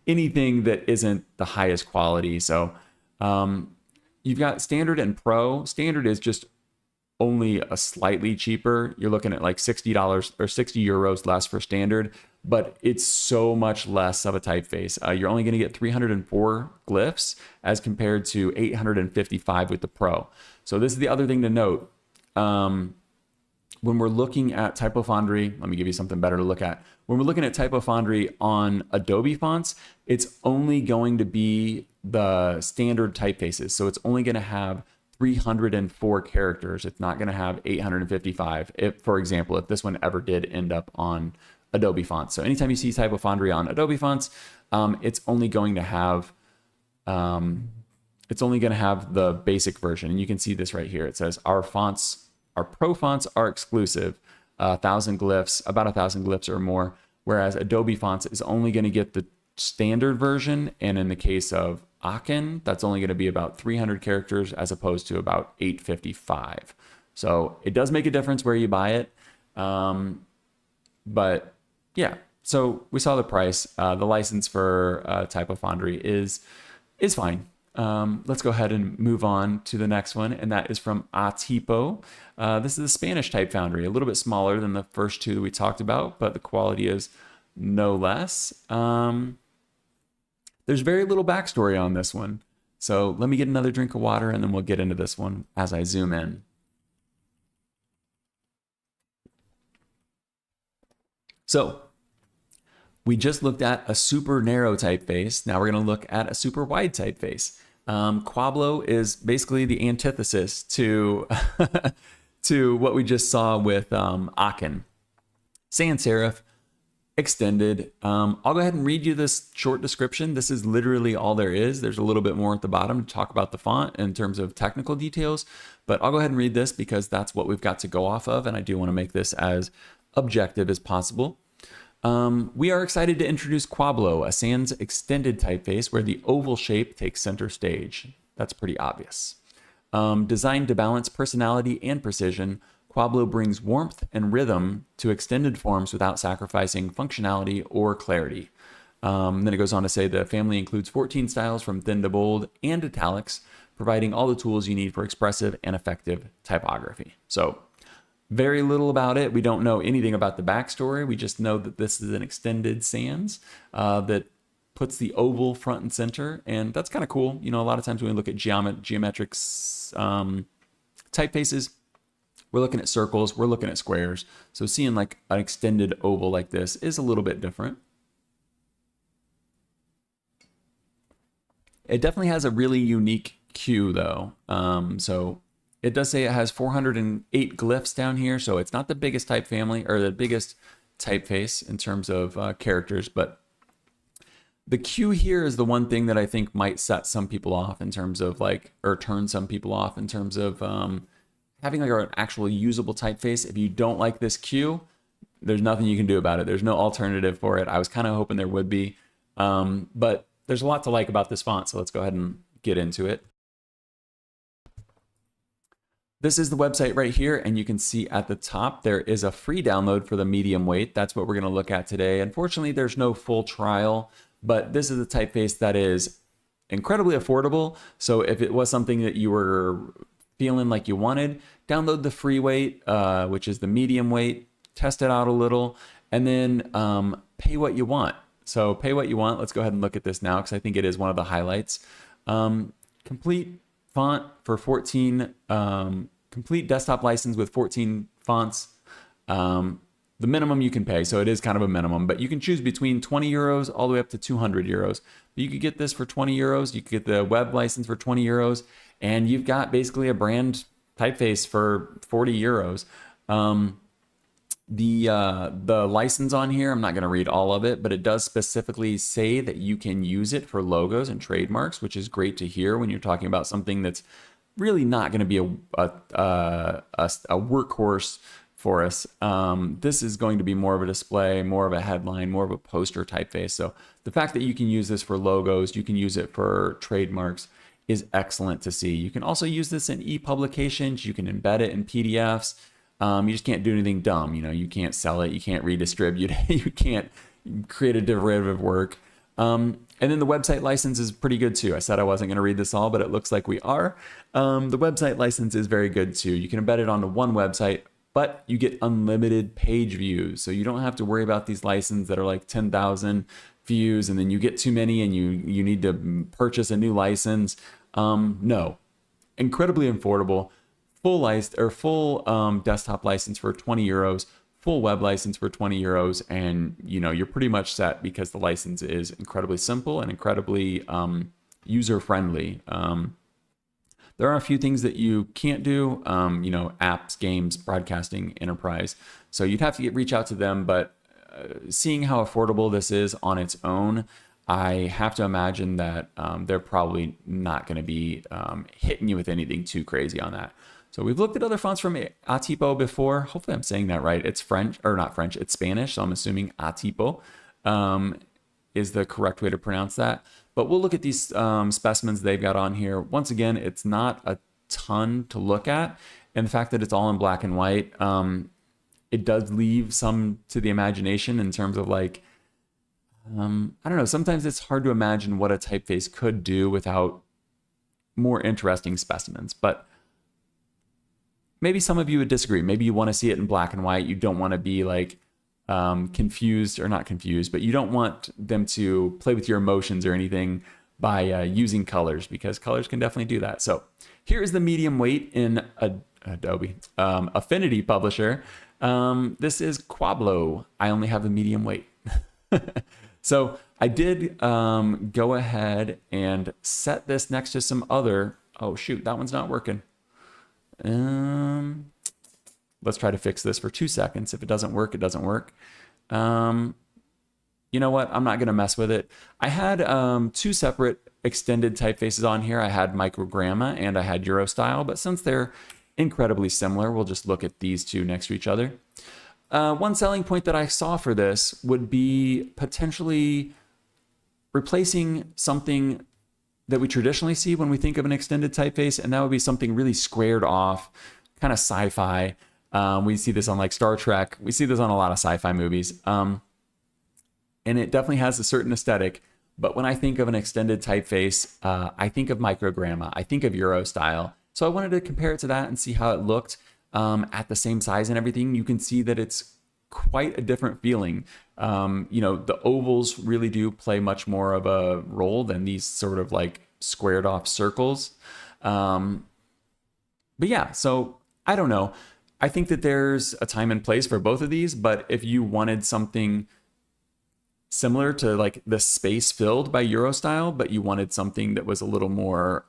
anything that isn't the highest quality. So you've got standard and pro. Standard is just only a slightly cheaper. You're looking at like $60 or 60 euros less for standard, but it's so much less of a typeface. You're only going to get 304 glyphs as compared to 855 with the pro. So this is the other thing to note. When we're looking at Typofonderie, let me give you something better to look at. When we're looking at Typofonderie on Adobe Fonts, it's only going to be the standard typefaces. So it's only going to have 304 characters. It's not going to have 855. If, for example, if this one ever did end up on Adobe Fonts. So anytime you see Typofonderie on Adobe Fonts, it's only going to have the basic version. And you can see this right here. It says our pro fonts are exclusive, 1,000 glyphs, about 1,000 glyphs or more, whereas Adobe Fonts is only going to get the standard version. And in the case of Akhen, that's only going to be about 300 characters as opposed to about 855. So it does make a difference where you buy it. But yeah, so we saw the price. The license for Typofonderie is fine. Let's go ahead and move on to the next one, and that is from Atipo. This is the Spanish type foundry, a little bit smaller than the first two we talked about, but the quality is no less. There's very little backstory on this one. So let me get another drink of water and then we'll get into this one as I zoom in. So we just looked at a super narrow typeface. Now we're going to look at a super wide typeface. Quablo is basically the antithesis to, to what we just saw with Akhen. Sans serif, extended. I'll go ahead and read you this short description. This is literally all there is. There's a little bit more at the bottom to talk about the font in terms of technical details, but I'll go ahead and read this because that's what we've got to go off of, and I do want to make this as objective as possible. We are excited to introduce Quablo, a sans extended typeface where the oval shape takes center stage. That's pretty obvious. Designed to balance personality and precision, Quablo brings warmth and rhythm to extended forms without sacrificing functionality or clarity. Then it goes on to say the family includes 14 styles from thin to bold and italics, providing all the tools you need for expressive and effective typography. So very little about it. We don't know anything about the backstory. We just know that this is an extended sans that puts the oval front and center, and that's kind of cool. You know, a lot of times when we look at geometric typefaces, we're looking at circles, we're looking at squares. So seeing like an extended oval like this is a little bit different. It definitely has a really unique queue though. So it does say it has 408 glyphs down here. So it's not the biggest type family or the biggest typeface in terms of characters, but the queue here is the one thing that I think might set some people off in terms of like, or turn some people off in terms of having like an actual usable typeface. If you don't like this queue, there's nothing you can do about it. There's no alternative for it. I was kind of hoping there would be, but there's a lot to like about this font. So let's go ahead and get into it. This is the website right here, and you can see at the top there is a free download for the medium weight. That's what we're going to look at today. Unfortunately, there's no full trial, but this is a typeface that is incredibly affordable. So if it was something that you were feeling like you wanted, download the free weight, which is the medium weight, test it out a little, and then pay what you want. So pay what you want. Let's go ahead and look at this now because I think it is one of the highlights. Complete font for 14, complete desktop license with 14 fonts. The minimum you can pay, so it is kind of a minimum, but you can choose between 20 euros all the way up to 200 euros. But you could get this for 20 euros, you could get the web license for 20 euros, and you've got basically a brand typeface for 40 euros. The license on here, I'm not going to read all of it, but it does specifically say that you can use it for logos and trademarks, which is great to hear when you're talking about something that's really not going to be a workhorse for us. This is going to be more of a display, more of a headline, more of a poster typeface. So the fact that you can use this for logos, you can use it for trademarks is excellent to see. You can also use this in e-publications. You can embed it in PDFs. You just can't do anything dumb. You know, you can't sell it. You can't redistribute it. You can't create a derivative work. And then the website license is pretty good too. I said I wasn't going to read this all, but it looks like we are. The website license is very good too. You can embed it onto one website, but you get unlimited page views. So you don't have to worry about these licenses that are like 10,000 views and then you get too many and you need to purchase a new license. No, incredibly affordable. Full desktop license for 20 euros, full web license for 20 euros. And you know, you're pretty much set because the license is incredibly simple and incredibly user-friendly. There are a few things that you can't do, you know, apps, games, broadcasting, enterprise. So you'd have to reach out to them, but seeing how affordable this is on its own, I have to imagine that they're probably not going to be hitting you with anything too crazy on that. So we've looked at other fonts from Atipo before. Hopefully I'm saying that right. It's French, or not French, it's Spanish. So I'm assuming Atipo is the correct way to pronounce that. But we'll look at these specimens they've got on here. Once again, it's not a ton to look at. And the fact that it's all in black and white, it does leave some to the imagination in terms of like, I don't know, sometimes it's hard to imagine what a typeface could do without more interesting specimens. But maybe some of you would disagree. Maybe you want to see it in black and white. You don't want to be like confused, or not confused, but you don't want them to play with your emotions or anything by using colors, because colors can definitely do that. So here is the medium weight in Adobe Affinity Publisher. This is Quablo. I only have the medium weight. So I did go ahead and set this next to some other, oh shoot, that one's not working. Let's try to fix this for 2 seconds. If it doesn't work, it doesn't work. You know what? I'm not going to mess with it. I had two separate extended typefaces on here. I had Microgramma and I had Eurostyle, but since they're incredibly similar, we'll just look at these two next to each other. One selling point that I saw for this would be potentially replacing something that we traditionally see when we think of an extended typeface, and that would be something really squared off, kind of sci-fi. We see this on like Star Trek. We see this on a lot of sci-fi movies. and it definitely has a certain aesthetic. But when I think of an extended typeface, I think of microgramma, I think of Euro style. So I wanted to compare it to that and see how it looked at the same size and everything. You can see that it's quite a different feeling. The ovals really do play much more of a role than these sort of like squared off circles. But yeah, so I don't know. I think that there's a time and place for both of these, but if you wanted something similar to like the space filled by Euro style, but you wanted something that was a little more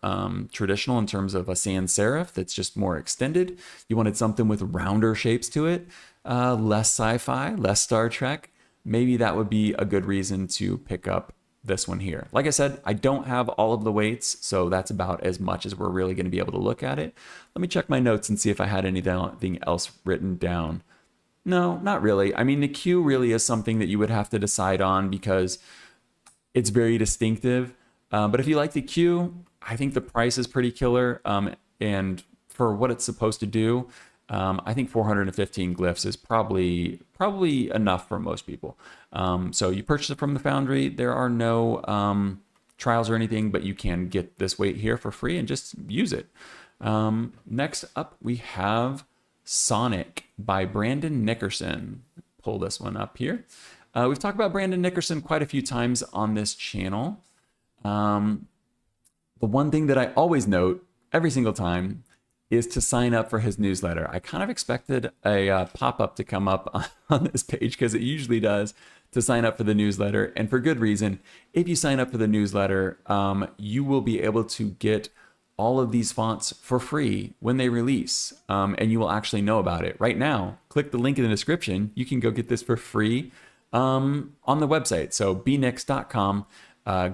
traditional in terms of a sans serif that's just more extended, you wanted something with rounder shapes to it, less sci-fi, less Star Trek, maybe that would be a good reason to pick up this one here. Like I said, I don't have all of the weights, so that's about as much as we're really going to be able to look at it. Let me check my notes and see if I had anything else written down. No, not really. I mean, the Q really is something that you would have to decide on because it's very distinctive. But if you like the Q, I think the price is pretty killer. And for what it's supposed to do, I think 415 glyphs is probably enough for most people. So you purchase it from the Foundry. There are no trials or anything, but you can get this weight here for free and just use it. Next up, we have Sonic by Brandon Nickerson. Pull this one up here. We've talked about Brandon Nickerson quite a few times on this channel. The one thing that I always note every single time is to sign up for his newsletter. I kind of expected a pop-up to come up on this page because it usually does, to sign up for the newsletter, and for good reason. If you sign up for the newsletter, you will be able to get all of these fonts for free when they release, and you will actually know about it. Right now, click the link in the description. You can go get this for free on the website. So bnix.com.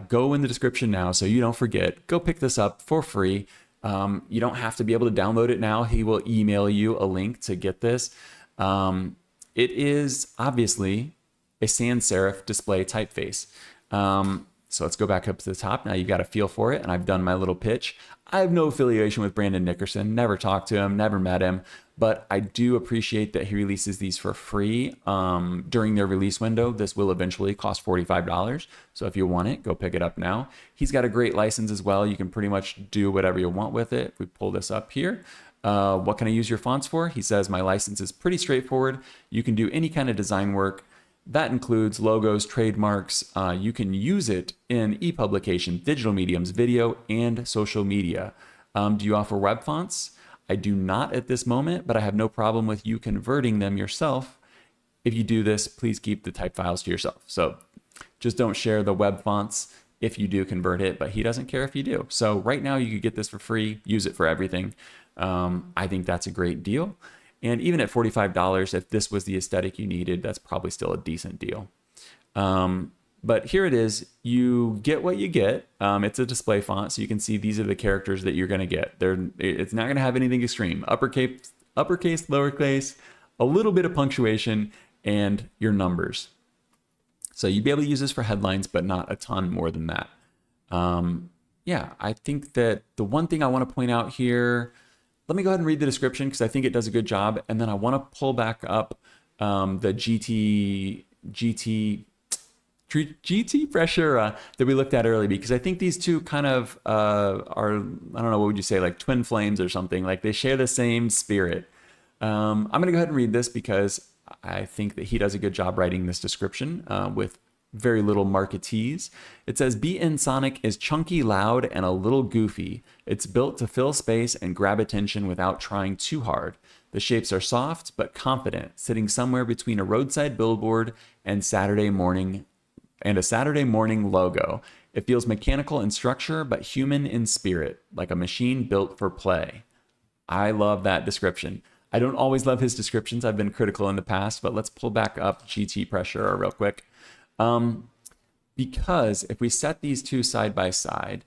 Go in the description now so you don't forget. Go pick this up for free. You don't have to be able to download it now. He will email you a link to get this. It is obviously a sans serif display typeface. So let's go back up to the top. Now you've got a feel for it, and I've done my little pitch. I have no affiliation with Brandon Nickerson, never talked to him, never met him, but I do appreciate that he releases these for free during their release window. This will eventually cost $45. So if you want it, go pick it up now. He's got a great license as well. You can pretty much do whatever you want with it. If we pull this up here, what can I use your fonts for? He says, my license is pretty straightforward. You can do any kind of design work. That includes logos, trademarks. You can use it in e-publication, digital mediums, video, and social media. Do you offer web fonts? I do not at this moment, but I have no problem with you converting them yourself. If you do this, please keep the type files to yourself. So just don't share the web fonts if you do convert it, but he doesn't care if you do. So right now you could get this for free, use it for everything. I think that's a great deal. And even at $45, if this was the aesthetic you needed, that's probably still a decent deal. But here it is. You get what you get. It's a display font, so you can see these are the characters that you're going to get. It's not going to have anything extreme. Uppercase, lowercase, a little bit of punctuation, and your numbers. So you'd be able to use this for headlines, but not a ton more than that. Yeah, I think that the one thing I want to point out here, let me go ahead and read the description because I think it does a good job. And then I want to pull back up the GT pressure that we looked at earlier, because I think these two kind of are, I don't know, what would you say, like twin flames or something? Like they share the same spirit. I'm going to go ahead and read this because I think that he does a good job writing this description with very little marketees. It says, Be-In Sonic is chunky, loud, and a little goofy. It's built to fill space and grab attention without trying too hard. The shapes are soft but confident, sitting somewhere between a roadside billboard and a Saturday morning logo. It feels mechanical in structure but human in spirit, like a machine built for play. I love that description. I don't always love his descriptions. I've been critical in the past, but let's pull back up GT pressure real quick. Because if we set these two side by side,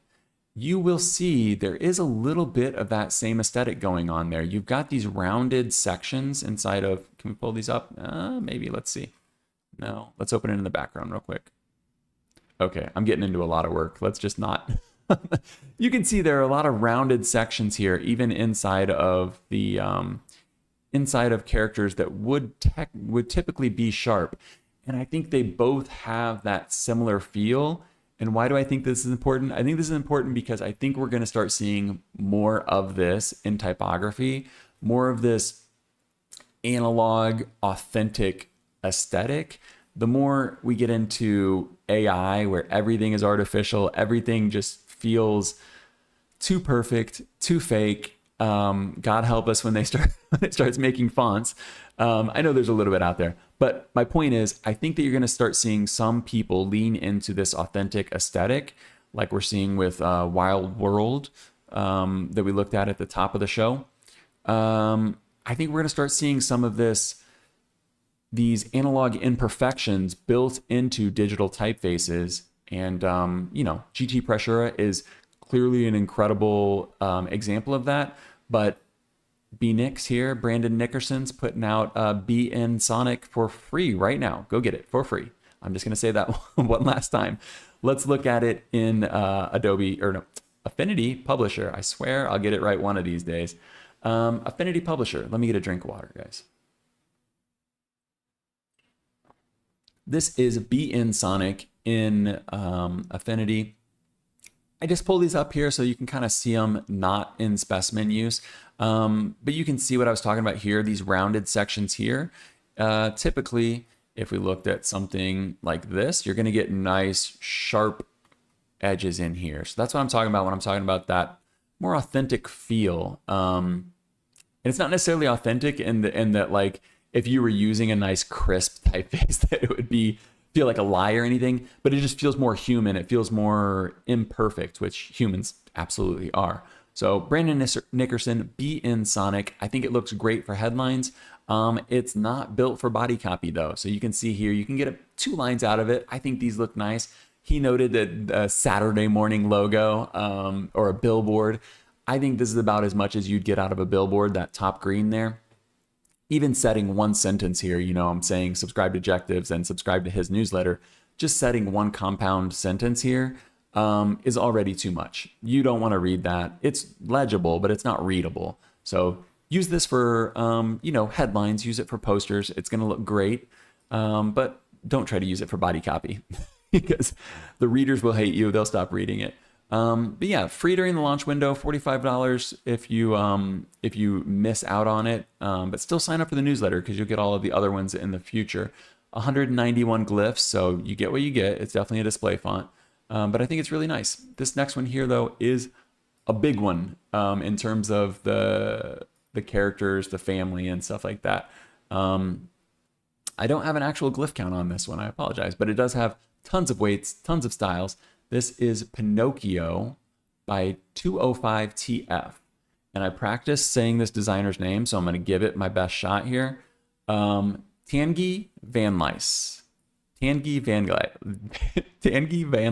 you will see there is a little bit of that same aesthetic going on there. You've got these rounded sections inside of, can we pull these up? Maybe, let's see. No, let's open it in the background real quick. Okay, I'm getting into a lot of work. Let's just not. You can see there are a lot of rounded sections here, even inside of the, inside of characters that would typically be sharp. And I think they both have that similar feel. And why do I think this is important? I think this is important because I think we're going to start seeing more of this in typography, more of this analog, authentic aesthetic. The more we get into AI, where everything is artificial, everything just feels too perfect, too fake. God help us when they start when it starts making fonts. I know there's a little bit out there, but my point is, I think that you're going to start seeing some people lean into this authentic aesthetic, like we're seeing with WildWorld that we looked at the top of the show. I think we're going to start seeing some of these analog imperfections built into digital typefaces. And, GT Pressura is clearly an incredible example of that. But B-Nix here, Brandon Nickerson's putting out BN Sonic for free right now. Go get it for free. I'm just going to say that one last time. Let's look at it in Affinity Publisher. I swear I'll get it right one of these days. Affinity Publisher. Let me get a drink of water, guys. This is BN Sonic in Affinity. I just pull these up here so you can kind of see them not in specimen use. But you can see what I was talking about here, these rounded sections here. Typically, if we looked at something like this, you're going to get nice, sharp edges in here. So that's what I'm talking about when I'm talking about that more authentic feel. And it's not necessarily authentic in that, like, if you were using a nice crisp typeface, that it would feel like a lie or anything, but it just feels more human. It feels more imperfect, which humans absolutely are. So Brandon Nickerson, BN Sonic. I think it looks great for headlines. It's not built for body copy though. So you can see here, you can get 2 lines out of it. I think these look nice. He noted that a Saturday morning logo or a billboard. I think this is about as much as you'd get out of a billboard, that top green there. Even setting one sentence here, I'm saying subscribe to Objectives and subscribe to his newsletter. Just setting one compound sentence here is already too much. You don't want to read that. It's legible, but it's not readable. So use this for, headlines. Use it for posters. It's going to look great, but don't try to use it for body copy because the readers will hate you. They'll stop reading it. But yeah, free during the launch window, $45 if you miss out on it. But still sign up for the newsletter because you'll get all of the other ones in the future. 191 glyphs, so you get what you get. It's definitely a display font. But I think it's really nice. This next one here, though, is a big one in terms of the characters, the family, and stuff like that. I don't have an actual glyph count on this one. I apologize, but it does have tons of weights, tons of styles. This is Pinokio by 205TF. And I practiced saying this designer's name, so I'm going to give it my best shot here. Tanguy Van Lys. Tanguy Van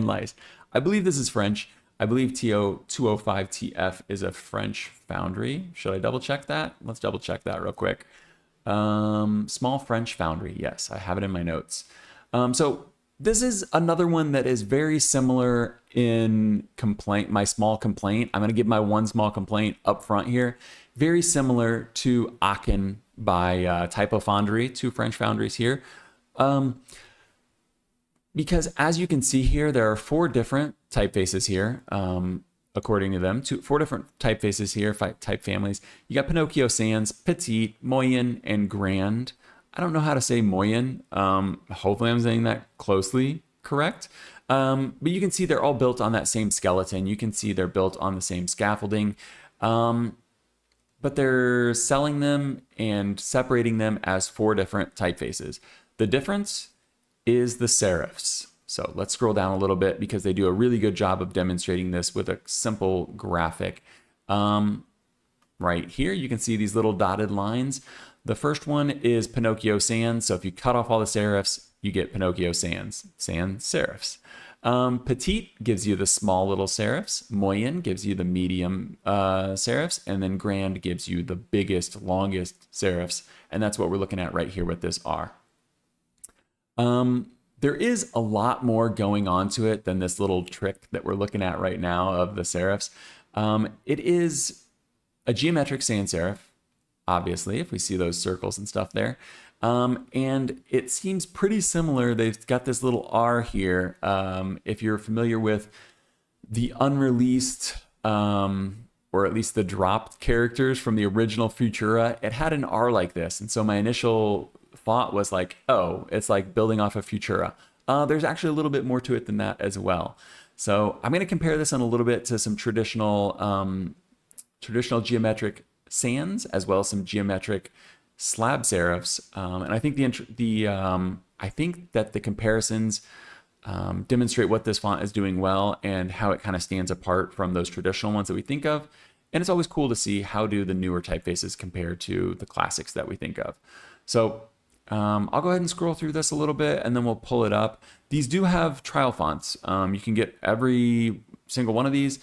Lys. I believe this is French. I believe 205TF is a French foundry. Should I double check that? Let's double check that real quick. Small French foundry. Yes, I have it in my notes. So this is another one that is very similar in my small complaint. I'm going to give my one small complaint up front here. Very similar to Akhen by Typofonderie, 2 French foundries here. Because as you can see here, there are 4 different typefaces here, according to them. 4 different typefaces here, 5 type families. You got Pinokio Sans, Petite, Moyen, and Grand. I don't know how to say Moyen. Hopefully I'm saying that closely correct. But you can see they're all built on that same skeleton. You can see they're built on the same scaffolding. But they're selling them and separating them as 4 different typefaces. The difference is the serifs. So let's scroll down a little bit because they do a really good job of demonstrating this with a simple graphic. Right here, you can see these little dotted lines. The first one is Pinokio Sans. So if you cut off all the serifs, you get Pinokio Sans serifs. Petite gives you the small little serifs. Moyen gives you the medium serifs. And then Grand gives you the biggest, longest serifs. And that's what we're looking at right here with this R. There is a lot more going on to it than this little trick that we're looking at right now of the serifs. It is a geometric sans serif, obviously, if we see those circles and stuff there. And it seems pretty similar. They've got this little R here. If you're familiar with the unreleased, or at least the dropped characters from the original Futura, it had an R like this. And so my initial thought was like, oh, it's like building off of Futura. There's actually a little bit more to it than that as well. So I'm going to compare this on a little bit to some traditional geometric sans, as well as some geometric slab serifs. And I think I think that the comparisons demonstrate what this font is doing well and how it kind of stands apart from those traditional ones that we think of. And it's always cool to see how do the newer typefaces compare to the classics that we think of. So I'll go ahead and scroll through this a little bit and then we'll pull it up. These do have trial fonts. You can get every single one of these.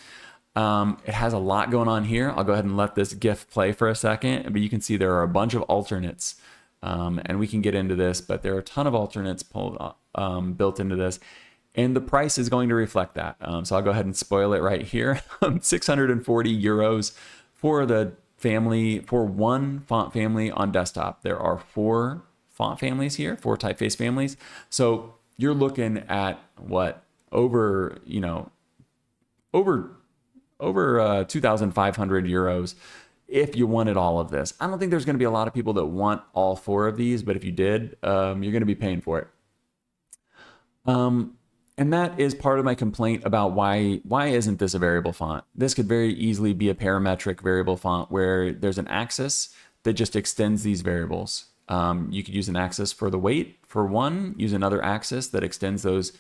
It has a lot going on here. I'll go ahead and let this GIF play for a second, but you can see there are a bunch of alternates, and we can get into this, but there are a ton of alternates built into this, and the price is going to reflect that. So I'll go ahead and spoil it right here. 640 euros for the family, for one font family on desktop. There are 4 font families here, 4 typeface families. So you're looking at what, over 2,500 euros if you wanted all of this. I don't think there's going to be a lot of people that want all 4 of these, but if you did, you're going to be paying for it. And that is part of my complaint about why isn't this a variable font? This could very easily be a parametric variable font where there's an axis that just extends these variables. You could use an axis for the weight for one, use another axis that extends those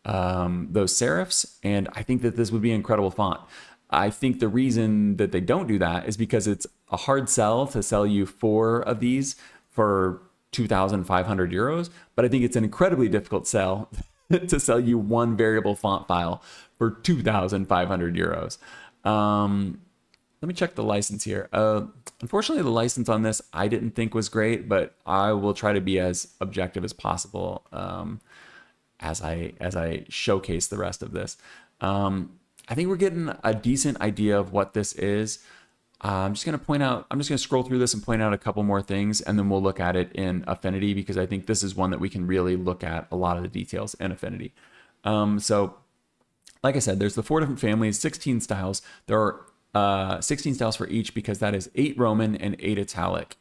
serifs, and I think that this would be an incredible font. I think the reason that they don't do that is because it's a hard sell to sell you 4 of these for 2,500 euros, but I think it's an incredibly difficult sell to sell you one variable font file for 2,500 euros. Let me check the license here. Unfortunately, the license on this I didn't think was great, but I will try to be as objective as possible as I showcase the rest of this. I think we're getting a decent idea of what this is. I'm just going to scroll through this and point out a couple more things, and then we'll look at it in Affinity, because I think this is one that we can really look at a lot of the details in Affinity. So like I said, there's the 4 different families, 16 styles. There are 16 styles for each, because that is 8 Roman and 8 italic.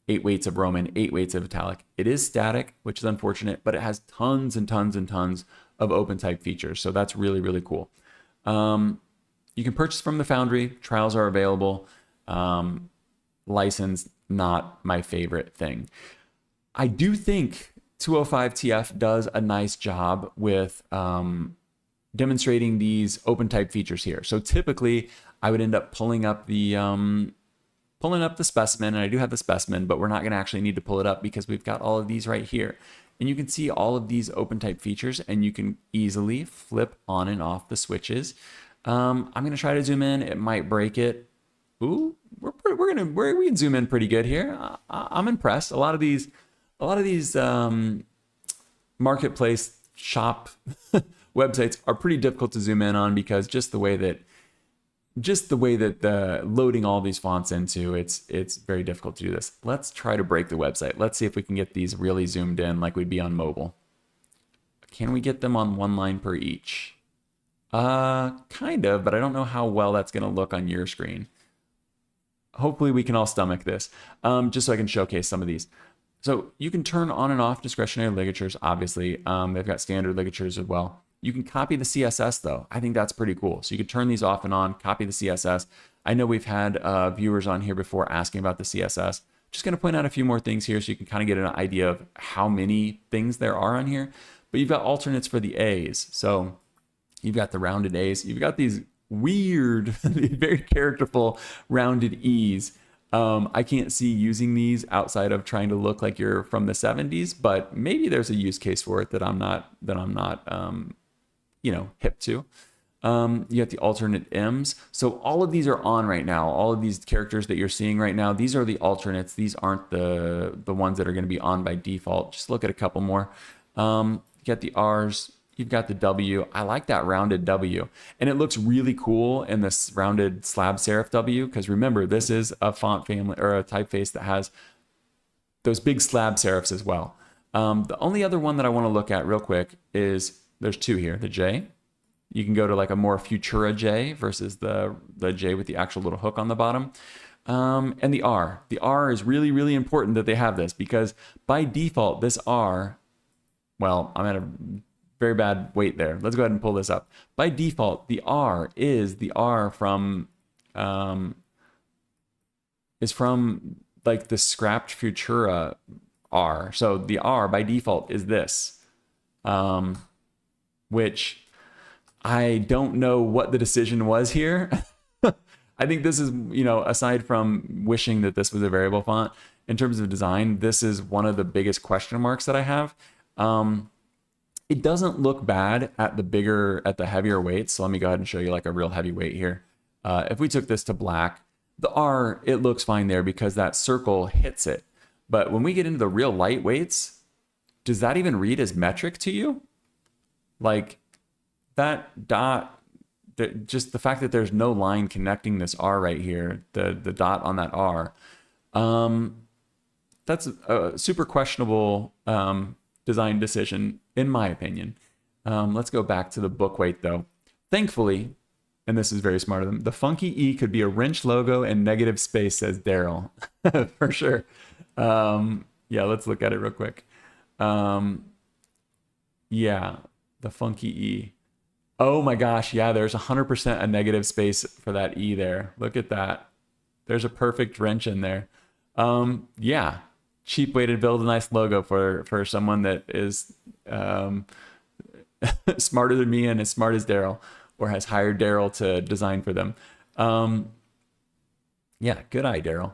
8 weights of Roman, 8 weights of italic. It is static, which is unfortunate, but it has tons and tons and tons of open type features. So that's really, really cool. You can purchase from the Foundry. Trials are available. License, not my favorite thing. I do think 205TF does a nice job with demonstrating these open type features here. So typically I would end up pulling up the specimen, and I do have the specimen, but we're not going to actually need to pull it up because we've got all of these right here. And you can see all of these open type features, and you can easily flip on and off the switches. I'm going to try to zoom in. It might break it. Ooh, we can zoom in pretty good here. I'm impressed. A lot of these marketplace shop websites are pretty difficult to zoom in on, because just the way that the loading all these fonts into, it's very difficult to do this. Let's try to break the website. Let's see if we can get these really zoomed in like we'd be on mobile. Can we get them on 1 line per each? Kind of, but I don't know how well that's going to look on your screen. Hopefully we can all stomach this, just so I can showcase some of these. So you can turn on and off discretionary ligatures, obviously. They've got standard ligatures as well. You can copy the CSS though. I think that's pretty cool. So you can turn these off and on, copy the CSS. I know we've had viewers on here before asking about the CSS. Just going to point out a few more things here so you can kind of get an idea of how many things there are on here. But you've got alternates for the A's. So you've got the rounded A's. You've got these weird, very characterful rounded E's. I can't see using these outside of trying to look like you're from the 70s, but maybe there's a use case for it that I'm not hip to. You got the alternate M's. So all of these are on right now. All of these characters that you're seeing right now, these are the alternates. These aren't the ones that are going to be on by default. Just look at a couple more. You got the R's. You've got the W. I like that rounded W. And it looks really cool in this rounded slab serif W, because remember, this is a font family or a typeface that has those big slab serifs as well. The only other one that I want to look at real quick is, there's two here, the J. You can go to like a more Futura J versus the J with the actual little hook on the bottom. And the R. The R is really, really important that they have this, because by default, this R, well, I'm at a very bad weight there. Let's go ahead and pull this up. By default, the R is the R from like the scrapped Futura R. So the R by default is this, which I don't know what the decision was here. I think this is, you know, aside from wishing that this was a variable font, in terms of design, this is one of the biggest question marks that I have. It doesn't look bad at the heavier weights. So let me go ahead and show you like a real heavy weight here. If we took this to black, the R, it looks fine there because that circle hits it. But when we get into the real light weights, does that even read as metric to you? Like that dot, just the fact that there's no line connecting this R right here, the dot on that R, that's a super questionable design decision, in my opinion. Let's go back to the book weight though. Thankfully, and this is very smart of them, the funky E could be a wrench logo and negative space, says Daryl. For sure. Yeah, let's look at it real quick. Yeah, the funky E. Oh my gosh, yeah, there's 100% a negative space for that E there. Look at that. There's a perfect wrench in there. Yeah, cheap way to build a nice logo for someone that is smarter than me and as smart as Daryl, or has hired Daryl to design for them. Yeah, good eye, Daryl.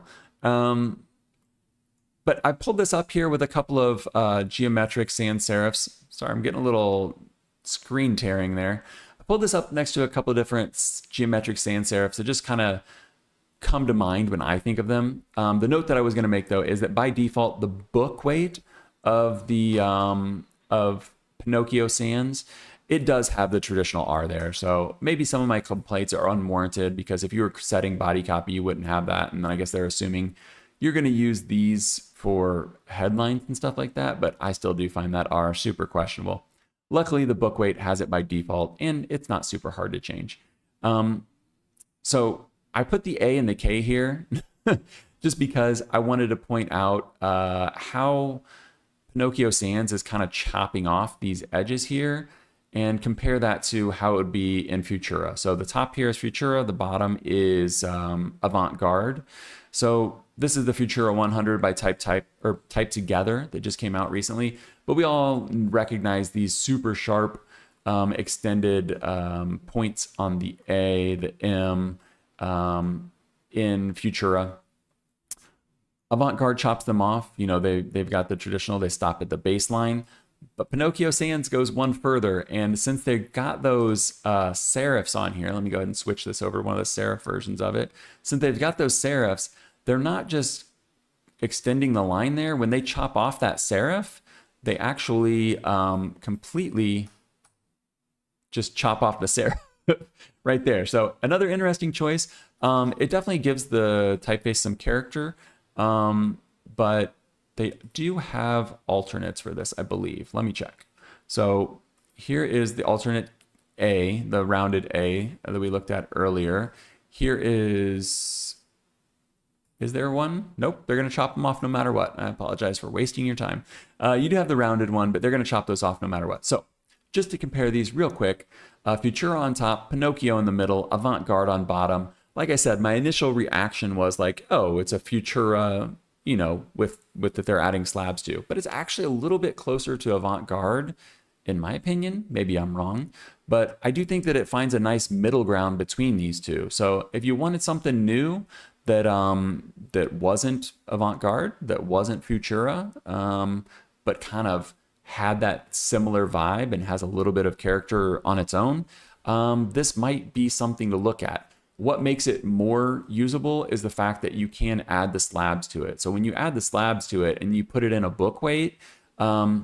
But I pulled this up here with a couple of geometric sans serifs. Sorry, I'm getting a little screen tearing there. I pulled this up next to a couple of different geometric sans serifs that just kind of come to mind when I think of them. The note that I was going to make though is that by default, the book weight of the of Pinokio sans, it does have the traditional R there. So maybe some of my complaints are unwarranted, because if you were setting body copy, you wouldn't have that. And then I guess they're assuming you're going to use these for headlines and stuff like that. But I still do find that R super questionable. Luckily, the book weight has it by default, and it's not super hard to change. So I put the A and the K here just because I wanted to point out how Pinokio Sans is kind of chopping off these edges here, and compare that to how it would be in Futura. So the top here is Futura, the bottom is Avant-Garde. So this is the Futura 100 by TypeType, or Type Together, that just came out recently. But we all recognize these super sharp extended points on the A, the M in Futura. Avant-Garde chops them off. You know, they've got the traditional, they stop at the baseline. But Pinokio Sans goes one further, and since they've got those serifs on here, let me go ahead and switch this over to one of the serif versions of it. Since they've got those serifs, they're not just extending the line there. When they chop off that serif, they actually completely just chop off the serif right there. So another interesting choice. It definitely gives the typeface some character, but they do have alternates for this, I believe. Let me check. So here is the alternate A, the rounded A that we looked at earlier. Here is there one? Nope, they're gonna chop them off no matter what. I apologize for wasting your time. You do have the rounded one, but they're gonna chop those off no matter what. So just to compare these real quick, Futura on top, Pinokio in the middle, Avant-Garde on bottom. Like I said, my initial reaction was like, oh, it's a Futura, you know, with that they're adding slabs to, but it's actually a little bit closer to Avant-Garde, in my opinion. Maybe I'm wrong, but I do think that it finds a nice middle ground between these two. So if you wanted something new that that wasn't Avant-Garde, that wasn't Futura, but kind of had that similar vibe and has a little bit of character on its own, this might be something to look at. What makes it more usable is the fact that you can add the slabs to it. So when you add the slabs to it and you put it in a book weight, I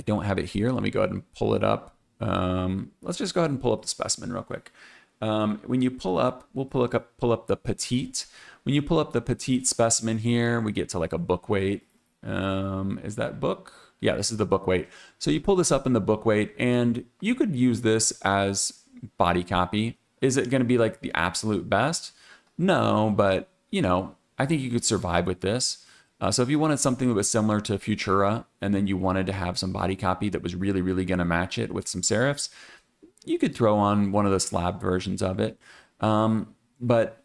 don't have it here. Let me go ahead and pull it up. Let's just go ahead and pull up the specimen real quick. When you pull up, we'll pull up the petite. When you pull up the petite specimen here, we get to like a book weight. Is that book? Yeah, this is the book weight. So you pull this up in the book weight, and you could use this as body copy. Is it going to be like the absolute best? No, but you know, I think you could survive with this. So if you wanted something that was similar to Futura, and then you wanted to have some body copy that was really, really going to match it with some serifs, you could throw on one of the slab versions of it. But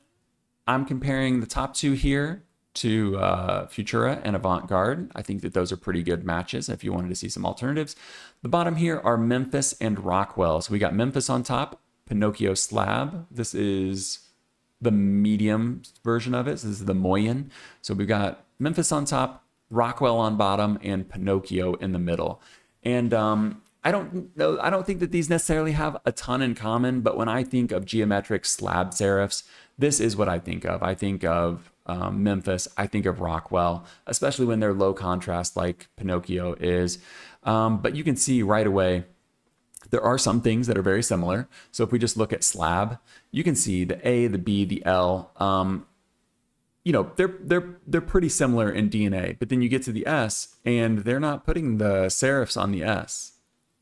I'm comparing the top two here to Futura and Avant-Garde. I think that those are pretty good matches if you wanted to see some alternatives. The bottom here are Memphis and Rockwell. So we got Memphis on top, Pinokio slab. This is the medium version of it. So this is the Moyen. So we've got Memphis on top, Rockwell on bottom, and Pinokio in the middle. And I don't think that these necessarily have a ton in common, but when I think of geometric slab serifs, this is what I think of. I think of Memphis, I think of Rockwell, especially when they're low contrast like Pinokio is. But you can see right away, there are some things that are very similar. So if we just look at slab, you can see the A, the B, the L, you know, they're pretty similar in DNA, but then you get to the S and they're not putting the serifs on the S.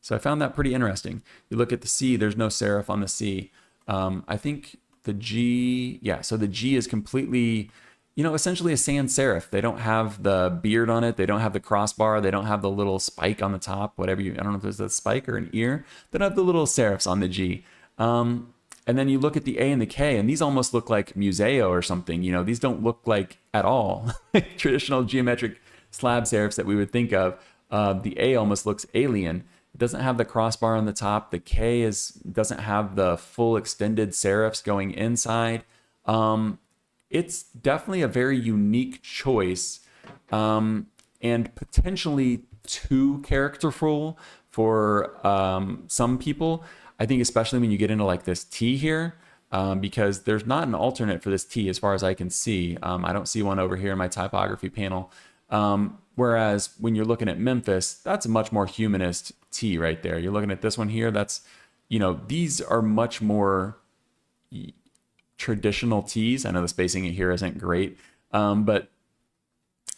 So I found that pretty interesting. You look at the C, there's no serif on the C. I think the G, yeah, so the G is completely, you know, essentially a sans serif. They don't have the beard on it. They don't have the crossbar. They don't have the little spike on the top, whatever you, I don't know if there's a spike or an ear. They don't have the little serifs on the G. And then you look at the A and the K, and these almost look like Museo or something. You know, these don't look like at all traditional geometric slab serifs that we would think of. The A almost looks alien. It doesn't have the crossbar on the top. The K doesn't have the full extended serifs going inside. It's definitely a very unique choice, and potentially too characterful for some people. I think especially when you get into like this T here, because there's not an alternate for this T as far as I can see. I don't see one over here in my typography panel. Whereas when you're looking at Memphis, that's a much more humanist T right there. You're looking at this one here. That's, you know, these are much more traditional T's. I know the spacing here isn't great, but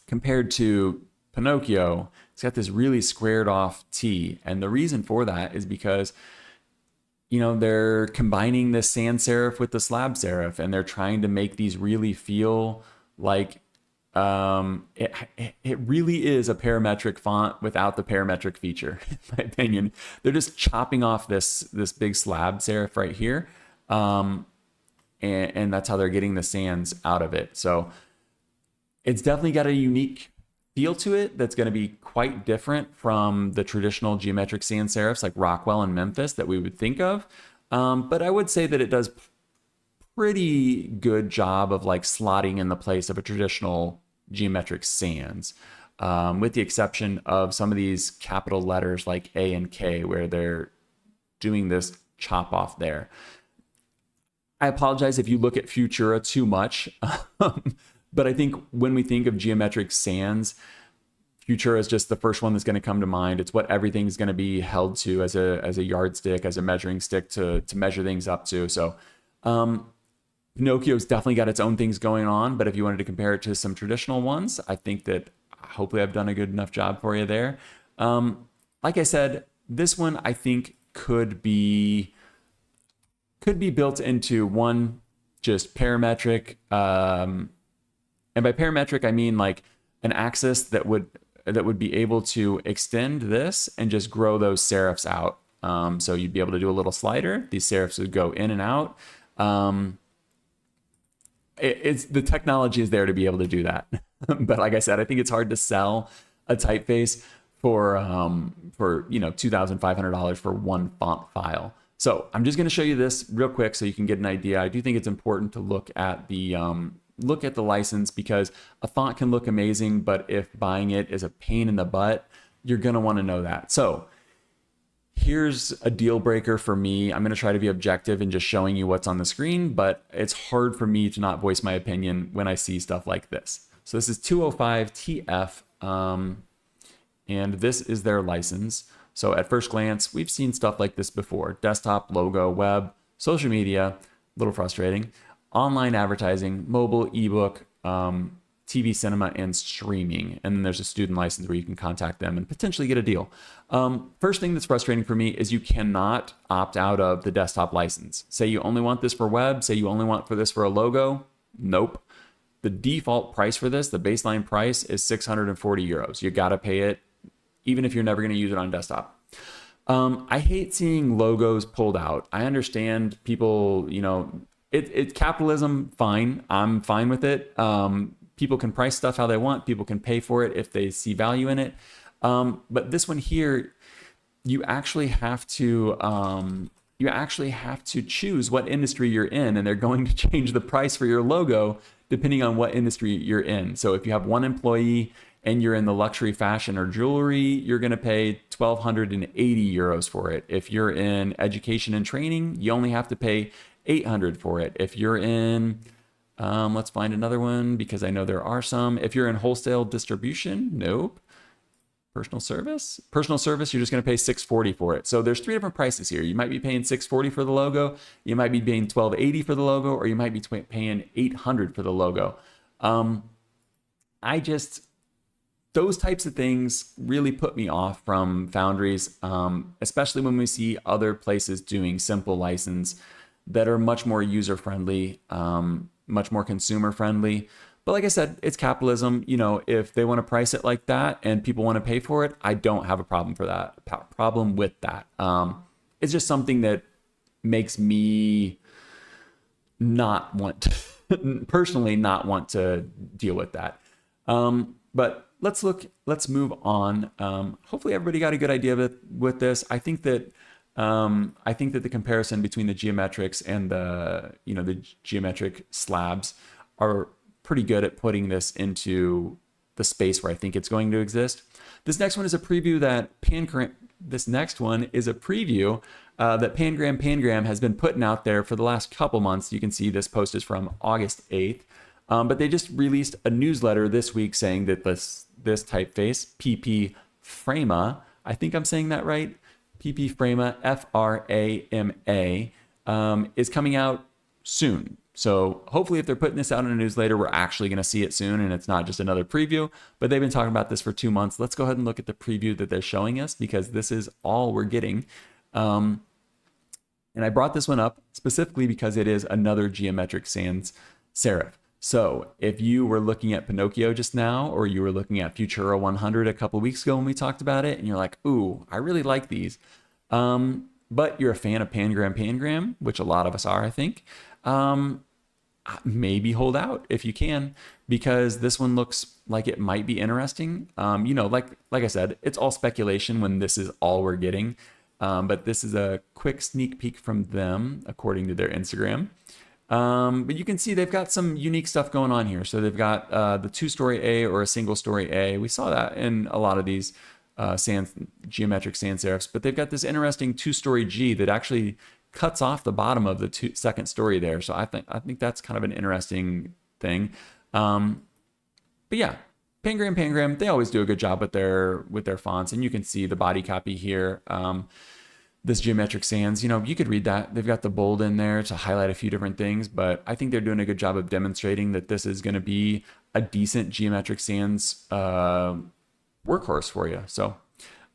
compared to Pinokio, it's got this really squared off T. And the reason for that is because, you know, they're combining the sans serif with the slab serif, and they're trying to make these really feel like it really is a parametric font without the parametric feature, in my opinion. They're just chopping off this big slab serif right here. And that's how they're getting the sans out of it. So it's definitely got a unique feel to it that's going to be quite different from the traditional geometric sans serifs like Rockwell and Memphis that we would think of. But I would say that it does pretty good job of like slotting in the place of a traditional geometric sans, with the exception of some of these capital letters like A and K where they're doing this chop off there. I apologize if you look at Futura too much, but I think when we think of geometric sans, Futura is just the first one that's going to come to mind. It's what everything's going to be held to as a yardstick, as a measuring stick to measure things up to. So Pinokio's definitely got its own things going on, but if you wanted to compare it to some traditional ones, I think that hopefully I've done a good enough job for you there. Like I said, this one I think could be built into one just parametric, and by parametric I mean like an axis that would be able to extend this and just grow those serifs out. So you'd be able to do a little slider. These serifs would go in and out. It's the technology is there to be able to do that. But like I said, I think it's hard to sell a typeface for you know, $2,500 for one font file. So I'm just going to show you this real quick so you can get an idea. I do think it's important to look at the license, because a font can look amazing, but if buying it is a pain in the butt, you're going to want to know that. So here's a deal breaker for me. I'm going to try to be objective in just showing you what's on the screen, but it's hard for me to not voice my opinion when I see stuff like this. So this is 205 TF, and this is their license. So at first glance, we've seen stuff like this before: desktop, logo, web, social media, a little frustrating, online advertising, mobile, ebook, TV, cinema, and streaming. And then there's a student license where you can contact them and potentially get a deal. First thing that's frustrating for me is you cannot opt out of the desktop license. Say you only want this for web, say you only want for this for a logo. Nope. The default price for this, the baseline price, is 640 euros. You got to pay it even if you're never going to use it on desktop. I hate seeing logos pulled out. I understand people, you know, it's capitalism, fine. I'm fine with it. People can price stuff how they want. People can pay for it if they see value in it. But this one here, you actually have to choose what industry you're in, and they're going to change the price for your logo depending on what industry you're in. So if you have one employee and you're in the luxury fashion or jewelry, you're going to pay 1,280 euros for it. If you're in education and training, you only have to pay 800 for it. If you're in, let's find another one because I know there are some. If you're in wholesale distribution, nope. Personal service, you're just going to pay 640 for it. So there's three different prices here. You might be paying 640 for the logo. You might be paying 1280 for the logo, or you might be paying 800 for the logo. Those types of things really put me off from foundries, especially when we see other places doing simple license that are much more user-friendly, much more consumer-friendly. But like I said, it's capitalism. You know, if they want to price it like that and people want to pay for it, I don't have a problem with that. It's just something that makes me not want to, personally not want to deal with that. But let's move on. Hopefully everybody got a good idea with this. I think that the comparison between the geometrics and the geometric slabs are pretty good at putting this into the space where I think it's going to exist. This next one is a preview that Pangram has been putting out there for the last couple months. You can see this post is from August 8th. But they just released a newsletter this week saying that this typeface, PP Frama, I think I'm saying that right, PP Frama, Frama, is coming out soon. So hopefully if they're putting this out in a newsletter, we're actually going to see it soon and it's not just another preview. But they've been talking about this for 2 months. Let's go ahead and look at the preview that they're showing us because this is all we're getting. And I brought this one up specifically because it is another geometric sans serif. So if you were looking at Pinokio just now, or you were looking at Futura 100 a couple weeks ago when we talked about it, and you're like, ooh, I really like these. But you're a fan of Pangram, which a lot of us are, I think. Maybe hold out if you can, because this one looks like it might be interesting. Like I said, it's all speculation when this is all we're getting. But this is a quick sneak peek from them, according to their Instagram. But you can see they've got some unique stuff going on here. So they've got the two-story A or a single-story A. We saw that in a lot of these geometric sans serifs, but they've got this interesting two-story G that actually cuts off the bottom of the second story there. So I think that's kind of an interesting thing. But yeah, Pangram, they always do a good job with their fonts, and you can see the body copy here. This geometric sans, you could read that. They've got the bold in there to highlight a few different things, but I think they're doing a good job of demonstrating that this is going to be a decent geometric sans workhorse for you. So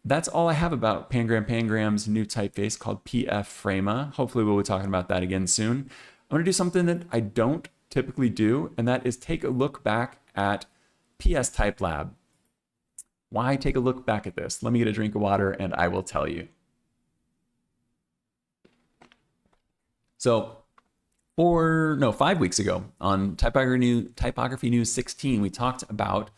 that's all I have about Pangram's new typeface called PF Frama. Hopefully we'll be talking about that again soon. I'm going to do something that I don't typically do, and that is take a look back at PSTL Lab. Why take a look back at this? Let me get a drink of water and I will tell you. So 5 weeks ago on Typography News 16, we talked about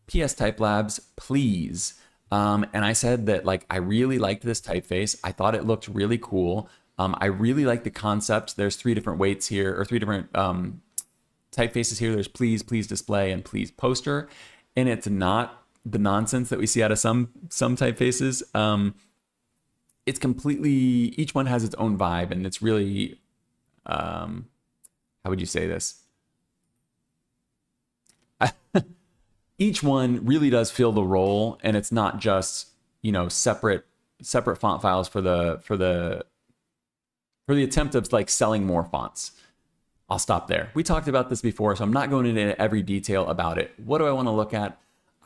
PSTL Lab's Please. And I said that I really liked this typeface. I thought it looked really cool. I really like the concept. There's three different weights here, or three different typefaces here. There's Please, Please Display, and Please Poster. And it's not the nonsense that we see out of some typefaces. It's completely, each one has its own vibe, and it's really, how would you say this? Each one really does fill the role, and it's not just, separate font files for the attempt of selling more fonts. I'll stop there. We talked about this before, so I'm not going into every detail about it. What do I want to look at?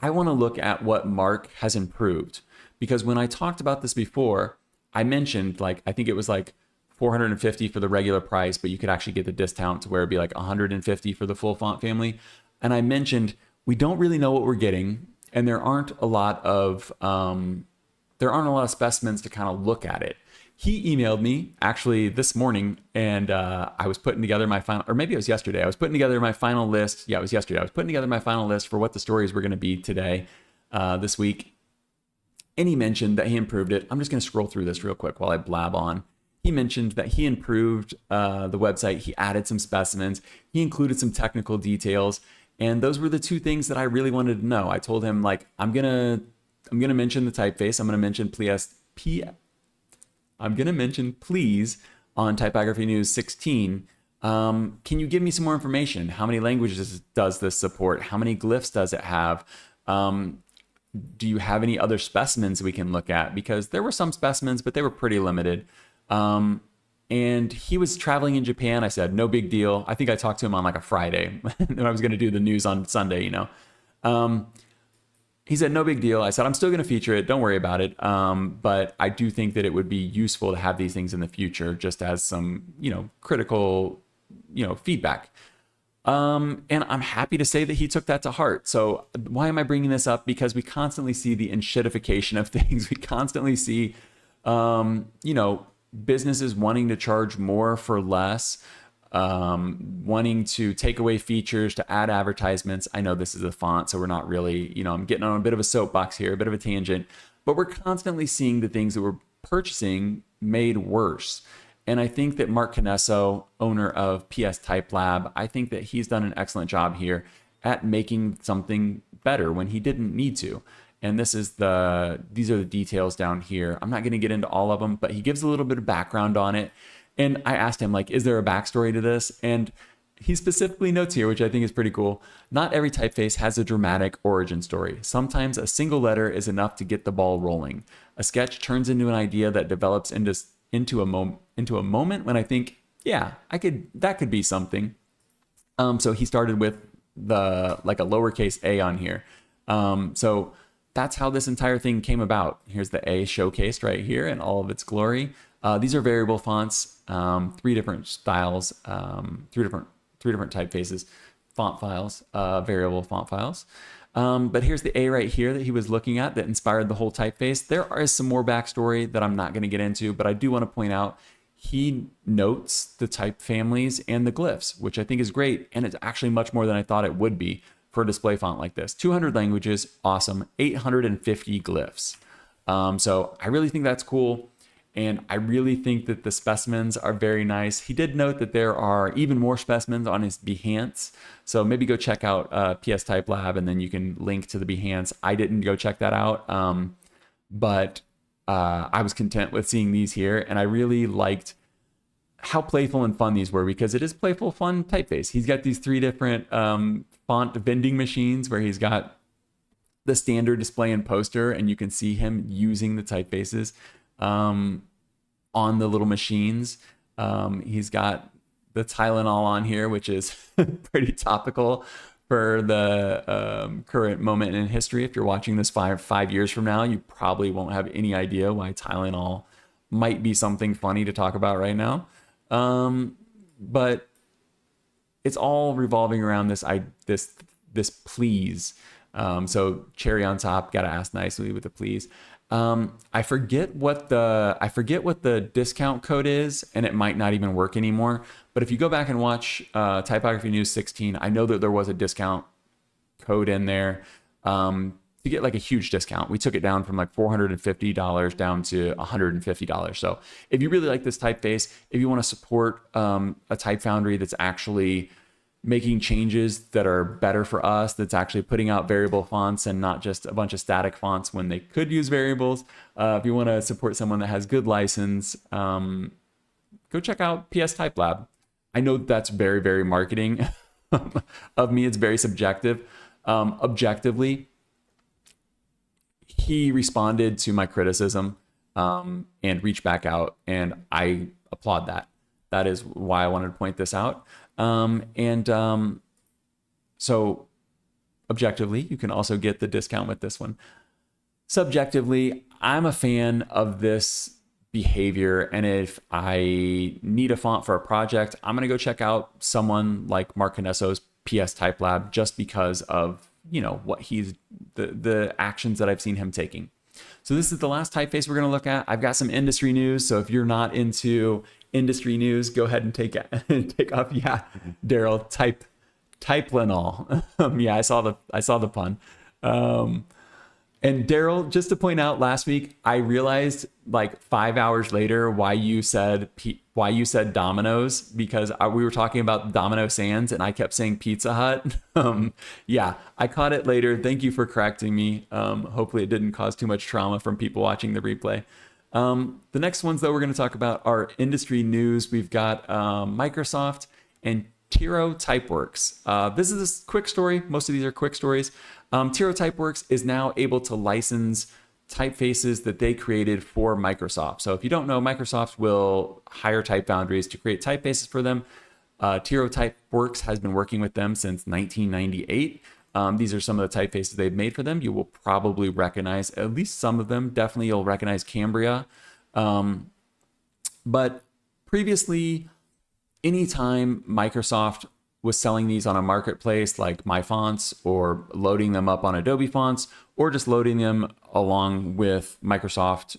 I want to look at what Mark has improved, because when I talked about this before, I mentioned like, I think it was like $450 for the regular price, but you could actually get the discount to where it'd be like $150 for the full font family. And I mentioned we don't really know what we're getting, and there aren't a lot of specimens to kind of look at it. He emailed me actually this morning, and I was putting together my final, or maybe it was yesterday. I was putting together my final list. Yeah, it was yesterday. I was putting together my final list for what the stories were going to be today, this week. And he mentioned that he improved it. I'm just going to scroll through this real quick while I blab on. He mentioned that he improved the website. He added some specimens. He included some technical details. And those were the two things that I really wanted to know. I told him, like, I'm gonna mention the typeface. I'm gonna mention please on Typography News 16. Can you give me some more information? How many languages does this support? How many glyphs does it have? Do you have any other specimens we can look at? Because there were some specimens, but they were pretty limited. And he was traveling in Japan. I said, no big deal. I think I talked to him on like a Friday when I was going to do the news on Sunday, you know. He said, no big deal. I said, I'm still going to feature it. Don't worry about it. But I do think that it would be useful to have these things in the future, just as some, you know, critical, you know, feedback. And I'm happy to say that he took that to heart. So why am I bringing this up? Because we constantly see the enshittification of things. We constantly see, you know, businesses wanting to charge more for less, wanting to take away features, to add advertisements. I know this is a font, so we're not really, you know, I'm getting on a bit of a soapbox here, a bit of a tangent, but we're constantly seeing the things that we're purchasing made worse. And I think that Mark Canesso, owner of PSType Lab, I think that he's done an excellent job here at making something better when he didn't need to. And these are the details down here. I'm not going to get into all of them, but he gives a little bit of background on it. And I asked him, like, is there a backstory to this? And he specifically notes here, which I think is pretty cool. Not every typeface has a dramatic origin story. Sometimes a single letter is enough to get the ball rolling. A sketch turns into an idea that develops into a moment when I think, yeah, that could be something. So he started with like a lowercase a on here. So that's how this entire thing came about. Here's the A showcased right here in all of its glory. These are variable fonts, 3 different styles, 3 different typefaces, font files, variable font files. But here's the A right here that he was looking at that inspired the whole typeface. There is some more backstory that I'm not going to get into, but I do want to point out he notes the type families and the glyphs, which I think is great. And it's actually much more than I thought it would be for a display font like this. 200 languages, awesome. 850 glyphs. So I really think that's cool. And I really think that the specimens are very nice. He did note that there are even more specimens on his Behance. So maybe go check out PSType Lab, and then you can link to the Behance. I didn't go check that out, but I was content with seeing these here. And I really liked how playful and fun these were, because it is playful, fun typeface. He's got these 3 different font vending machines where he's got the standard display and poster, and you can see him using the typefaces on the little machines. He's got the Tylenol on here, which is pretty topical for the current moment in history. If you're watching this five years from now, you probably won't have any idea why Tylenol might be something funny to talk about right now. But it's all revolving around this please. So cherry on top, gotta ask nicely with the please. I forget what the discount code is, and it might not even work anymore. But if you go back and watch Typography News 16, I know that there was a discount code in there to get like a huge discount. We took it down from like $450 down to $150. So if you really like this typeface, if you want to support a type foundry that's actually making changes that are better for us, that's actually putting out variable fonts and not just a bunch of static fonts when they could use variables. If you want to support someone that has good license, go check out PSType Lab. I know that's very, very marketing of me. It's very subjective. Objectively, he responded to my criticism and reached back out, and I applaud that. That is why I wanted to point this out. So objectively, you can also get the discount with this one. Subjectively, I'm a fan of this behavior, and if I need a font for a project, I'm going to go check out someone like Mark Canesso's PSType lab just because of, you know, what he's the actions that I've seen him taking. So this is the last typeface we're going to look at. I've got some industry news, so if you're not into industry news, go ahead and take off. Yeah, Daryl, Typelinol. Yeah, I saw the pun. And Daryl, just to point out, last week I realized like 5 hours later why you said Domino's, because we were talking about Domino Sands and I kept saying Pizza Hut. Yeah, I caught it later. Thank you for correcting me. Hopefully it didn't cause too much trauma from people watching the replay. The next ones that we're going to talk about are industry news. We've got Microsoft and Tiro Typeworks. This is a quick story. Most of these are quick stories. Tiro Typeworks is now able to license typefaces that they created for Microsoft. So if you don't know, Microsoft will hire type foundries to create typefaces for them. Tiro Typeworks has been working with them since 1998. These are some of the typefaces they've made for them. You will probably recognize at least some of them. Definitely you'll recognize Cambria. But previously, anytime Microsoft was selling these on a marketplace like My Fonts, or loading them up on Adobe Fonts, or just loading them along with Microsoft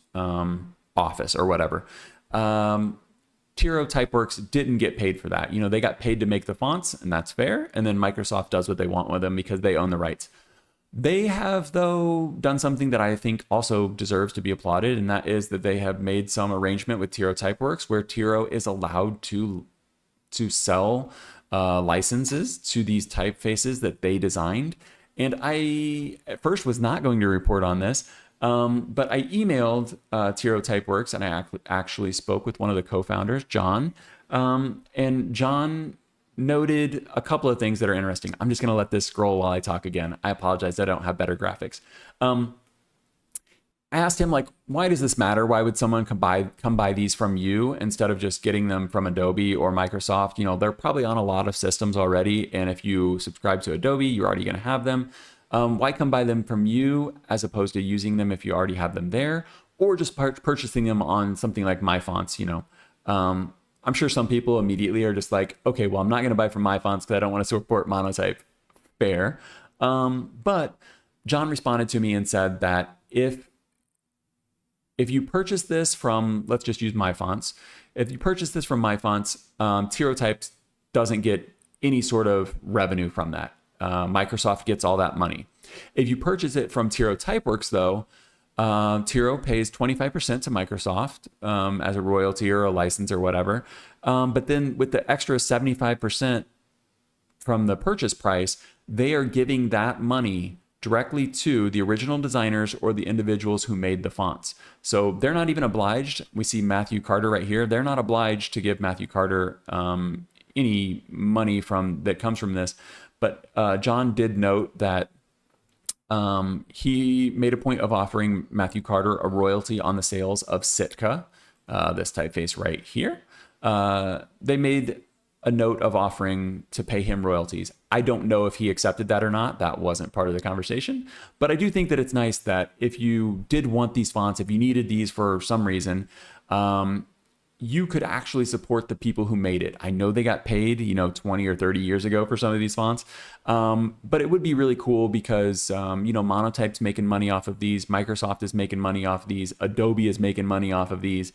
Office or whatever, Tiro Typeworks didn't get paid for that. You know, they got paid to make the fonts, and that's fair. And then Microsoft does what they want with them because they own the rights. They have, though, done something that I think also deserves to be applauded, and that is that they have made some arrangement with Tiro Typeworks where Tiro is allowed to sell licenses to these typefaces that they designed. And I at first was not going to report on this, but I emailed Tiro Typeworks, and I actually spoke with one of the co-founders, John, and John noted a couple of things that are interesting. I'm just going to let this scroll while I talk again. I apologize, I don't have better graphics. I asked him, like, why does this matter? Why would someone come buy these from you instead of just getting them from Adobe or Microsoft? You know, they're probably on a lot of systems already, and if you subscribe to Adobe, you're already going to have them. Why come buy them from you as opposed to using them if you already have them there, or just purchasing them on something like My Fonts? You know, I'm sure some people immediately are just like, okay, well, I'm not going to buy from My Fonts because I don't want to support monotype. Fair. But John responded to me and said that if you purchase this from, let's just use My Fonts. If you purchase this from My Fonts, Tiro Types doesn't get any sort of revenue from that. Microsoft gets all that money. If you purchase it from Tiro Typeworks, though, Tiro pays 25% to Microsoft as a royalty or a license or whatever. But then with the extra 75% from the purchase price, they are giving that money directly to the original designers or the individuals who made the fonts. So they're not even obliged. We see Matthew Carter right here. They're not obliged to give Matthew Carter any money that comes from this. But John did note that he made a point of offering Matthew Carter a royalty on the sales of Sitka, this typeface right here. They made a note of offering to pay him royalties. I don't know if he accepted that or not. That wasn't part of the conversation. But I do think that it's nice that if you did want these fonts, if you needed these for some reason, you could actually support the people who made it. I know they got paid, 20 or 30 years ago for some of these fonts. But it would be really cool because, Monotype's making money off of these. Microsoft is making money off of these. Adobe is making money off of these.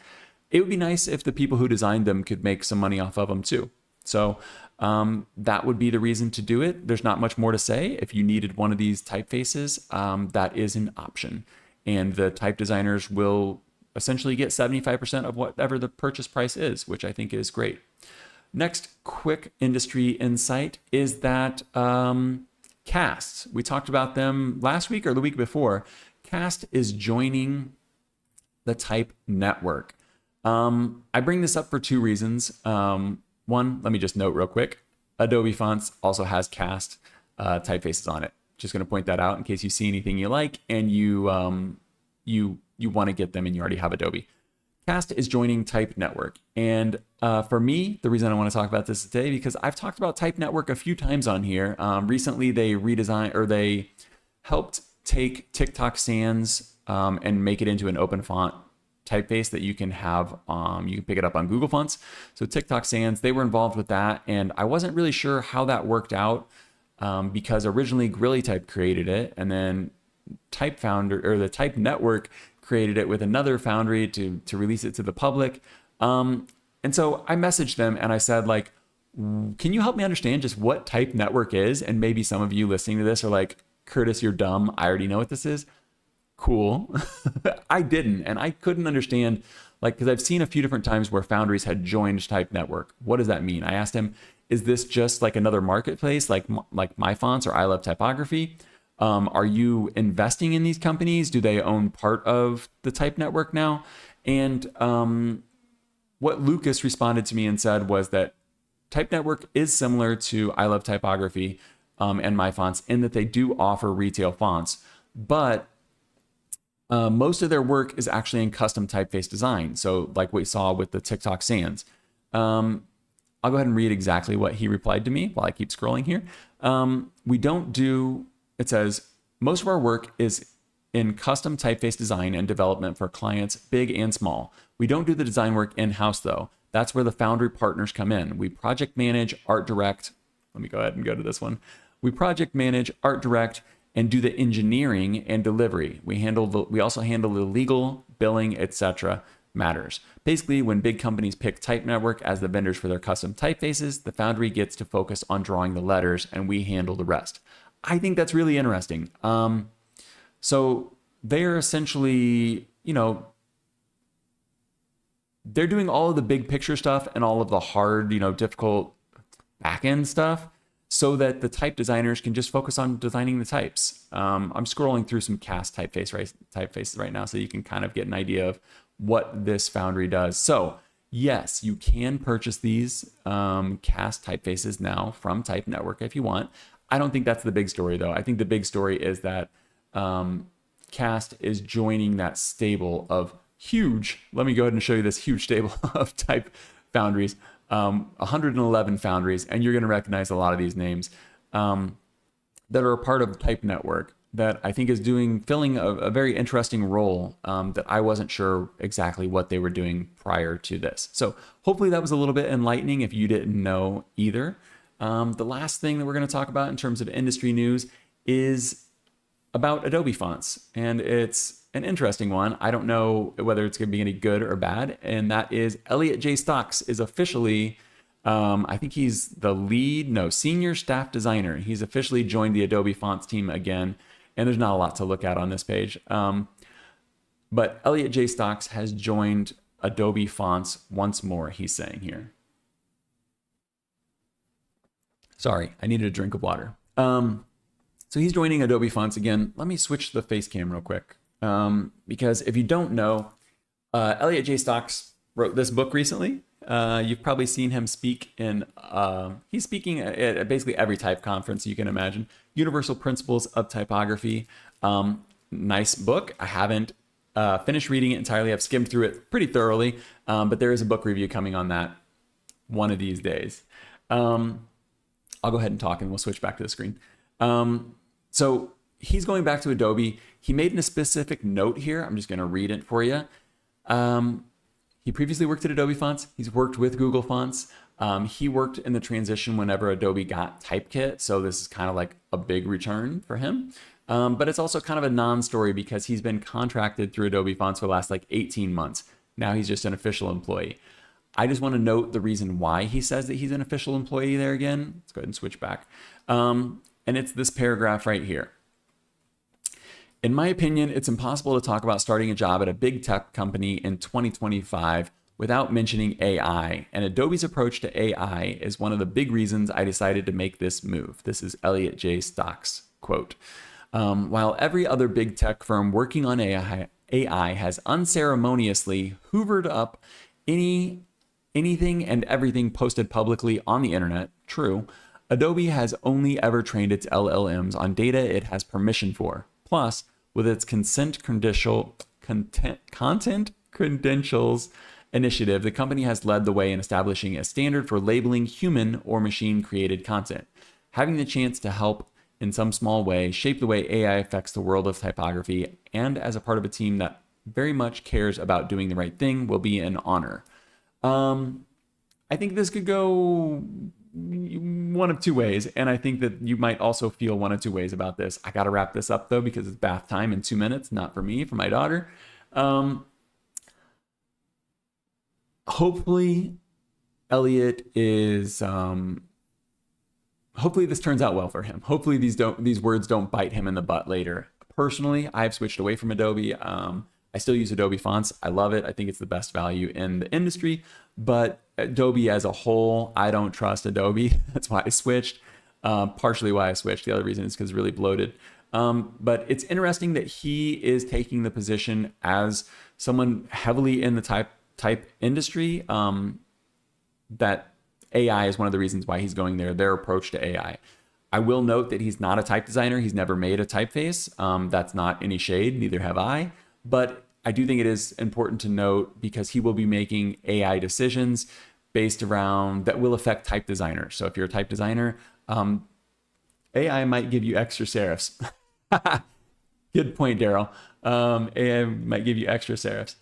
It would be nice if the people who designed them could make some money off of them too. So that would be the reason to do it. There's not much more to say. If you needed one of these typefaces, that is an option. And the type designers will essentially get 75% of whatever the purchase price is, which I think is great. Next quick industry insight is that Cast, we talked about them last week or the week before. Cast is joining the Type network. I bring this up for two reasons. One, let me just note real quick. Adobe Fonts also has Cast typefaces on it. Just going to point that out in case you see anything you like and you want to get them and you already have Adobe. Cast is joining Type Network. And for me, the reason I want to talk about this today, because I've talked about Type Network a few times on here. Recently, they redesigned, or they helped take TikTok Sans and make it into an open font typeface that you can have, you can pick it up on Google Fonts. So TikTok Sans, they were involved with that. And I wasn't really sure how that worked out because originally GrillyType created it, and then the Type Network created it with another foundry to release it to the public. And so I messaged them and I said, like, can you help me understand just what Type Network is? And maybe some of you listening to this are like, Curtis, you're dumb. I already know what this is. Cool. I didn't. And I couldn't understand, like, because I've seen a few different times where foundries had joined Type Network. What does that mean? I asked him, is this just like another marketplace, like My Fonts or I Love Typography? Are you investing in these companies? Do they own part of the Type Network now? And what Lucas responded to me and said was that Type Network is similar to I Love Typography and My Fonts in that they do offer retail fonts, but most of their work is actually in custom typeface design. So like we saw with the TikTok Sans. I'll go ahead and read exactly what he replied to me while I keep scrolling here. We don't do, it says, most of our work is in custom typeface design and development for clients, big and small. We don't do the design work in-house though. That's where the foundry partners come in. We project manage, art direct. Let me go ahead and go to this one. We project manage, art direct, and do the engineering and delivery. We also handle the legal, billing, etc. matters. Basically, when big companies pick Type Network as the vendors for their custom typefaces, the foundry gets to focus on drawing the letters and we handle the rest. I think that's really interesting. So they're essentially, they're doing all of the big picture stuff and all of the hard, difficult back-end stuff so that the type designers can just focus on designing the types. I'm scrolling through some Cast typefaces right now so you can kind of get an idea of what this foundry does. So yes, you can purchase these Cast typefaces now from Type Network if you want. I don't think that's the big story though. I think the big story is that Cast is joining that stable of huge, let me go ahead and show you this huge stable of type foundries, 111 foundries, and you're going to recognize a lot of these names that are a part of Type Network that I think is filling a very interesting role that I wasn't sure exactly what they were doing prior to this. So hopefully that was a little bit enlightening if you didn't know either. The last thing that we're going to talk about in terms of industry news is about Adobe Fonts, and it's an interesting one. I don't know whether it's going to be any good or bad, and that is Elliot J. Stocks is officially, I think he's the senior staff designer. He's officially joined the Adobe Fonts team again, and there's not a lot to look at on this page. But Elliot J. Stocks has joined Adobe Fonts once more, he's saying here. Sorry, I needed a drink of water. So he's joining Adobe Fonts again. Let me switch the face cam real quick. Because if you don't know, Elliot J. Stocks wrote this book recently. You've probably seen him speak he's speaking at basically every type conference you can imagine. Universal Principles of Typography. Nice book. I haven't finished reading it entirely. I've skimmed through it pretty thoroughly, but there is a book review coming on that one of these days. I'll go ahead and talk and we'll switch back to the screen. So he's going back to Adobe. He made a specific note here. I'm just going to read it for you. He previously worked at Adobe Fonts. He's worked with Google Fonts. He worked in the transition whenever Adobe got Typekit. So this is kind of like a big return for him. But it's also kind of a non-story because he's been contracted through Adobe Fonts for the last like 18 months. Now he's just an official employee. I just want to note the reason why he says that he's an official employee there again. Let's go ahead and switch back. And it's this paragraph right here. In my opinion, it's impossible to talk about starting a job at a big tech company in 2025 without mentioning AI. And Adobe's approach to AI is one of the big reasons I decided to make this move. This is Elliot J. Stocks quote. While every other big tech firm working on AI has unceremoniously hoovered up anything and everything posted publicly on the internet, true, Adobe has only ever trained its LLMs on data it has permission for. Plus, with its content credentials initiative, the company has led the way in establishing a standard for labeling human or machine created content. Having the chance to help in some small way shape the way AI affects the world of typography, and as a part of a team that very much cares about doing the right thing, will be an honor. I think this could go one of two ways, and I think that you might also feel one of two ways about this. I got to wrap this up though, because it's bath time in 2 minutes, not for me, for my daughter. Hopefully Elliot is hopefully this turns out well for him. Hopefully these words don't bite him in the butt later. Personally, I've switched away from Adobe. I still use Adobe Fonts. I love it. I think it's the best value in the industry, but Adobe as a whole, I don't trust Adobe. That's why I switched. Partially why I switched. The other reason is because it's really bloated. But it's interesting that he is taking the position as someone heavily in the type industry, that AI is one of the reasons why he's going there, their approach to AI. I will note that he's not a type designer. He's never made a typeface. That's not any shade, neither have I. But I do think it is important to note, because he will be making AI decisions based around that will affect type designers. So if you're a type designer, AI might give you extra serifs. Good point, Daryl. AI might give you extra serifs.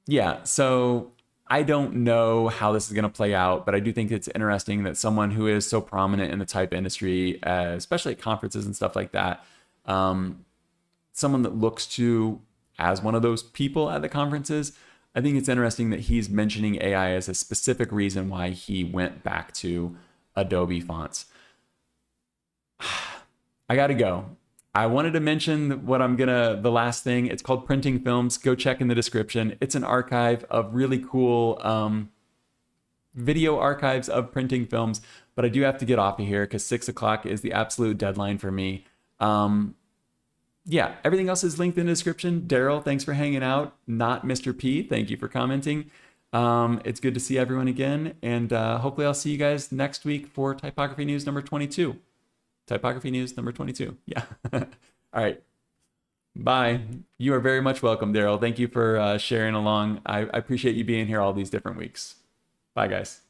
Yeah, so I don't know how this is going to play out, but I do think it's interesting that someone who is so prominent in the type industry, especially at conferences and stuff like that, someone that looks to as one of those people at the conferences, I think it's interesting that he's mentioning AI as a specific reason why he went back to Adobe Fonts. I got to go. I wanted to mention the last thing. It's called Printing Films. Go check in the description. It's an archive of really cool video archives of printing films, but I do have to get off of here because 6 o'clock is the absolute deadline for me. Yeah, everything else is linked in the description. Daryl, thanks for hanging out. Not Mr. P, thank you for commenting. It's good to see everyone again, and hopefully I'll see you guys next week for Typography News number 22. Typography News number 22. Yeah. All right. Bye. You are very much welcome, Daryl. Thank you for sharing along. I appreciate you being here all these different weeks. Bye, guys.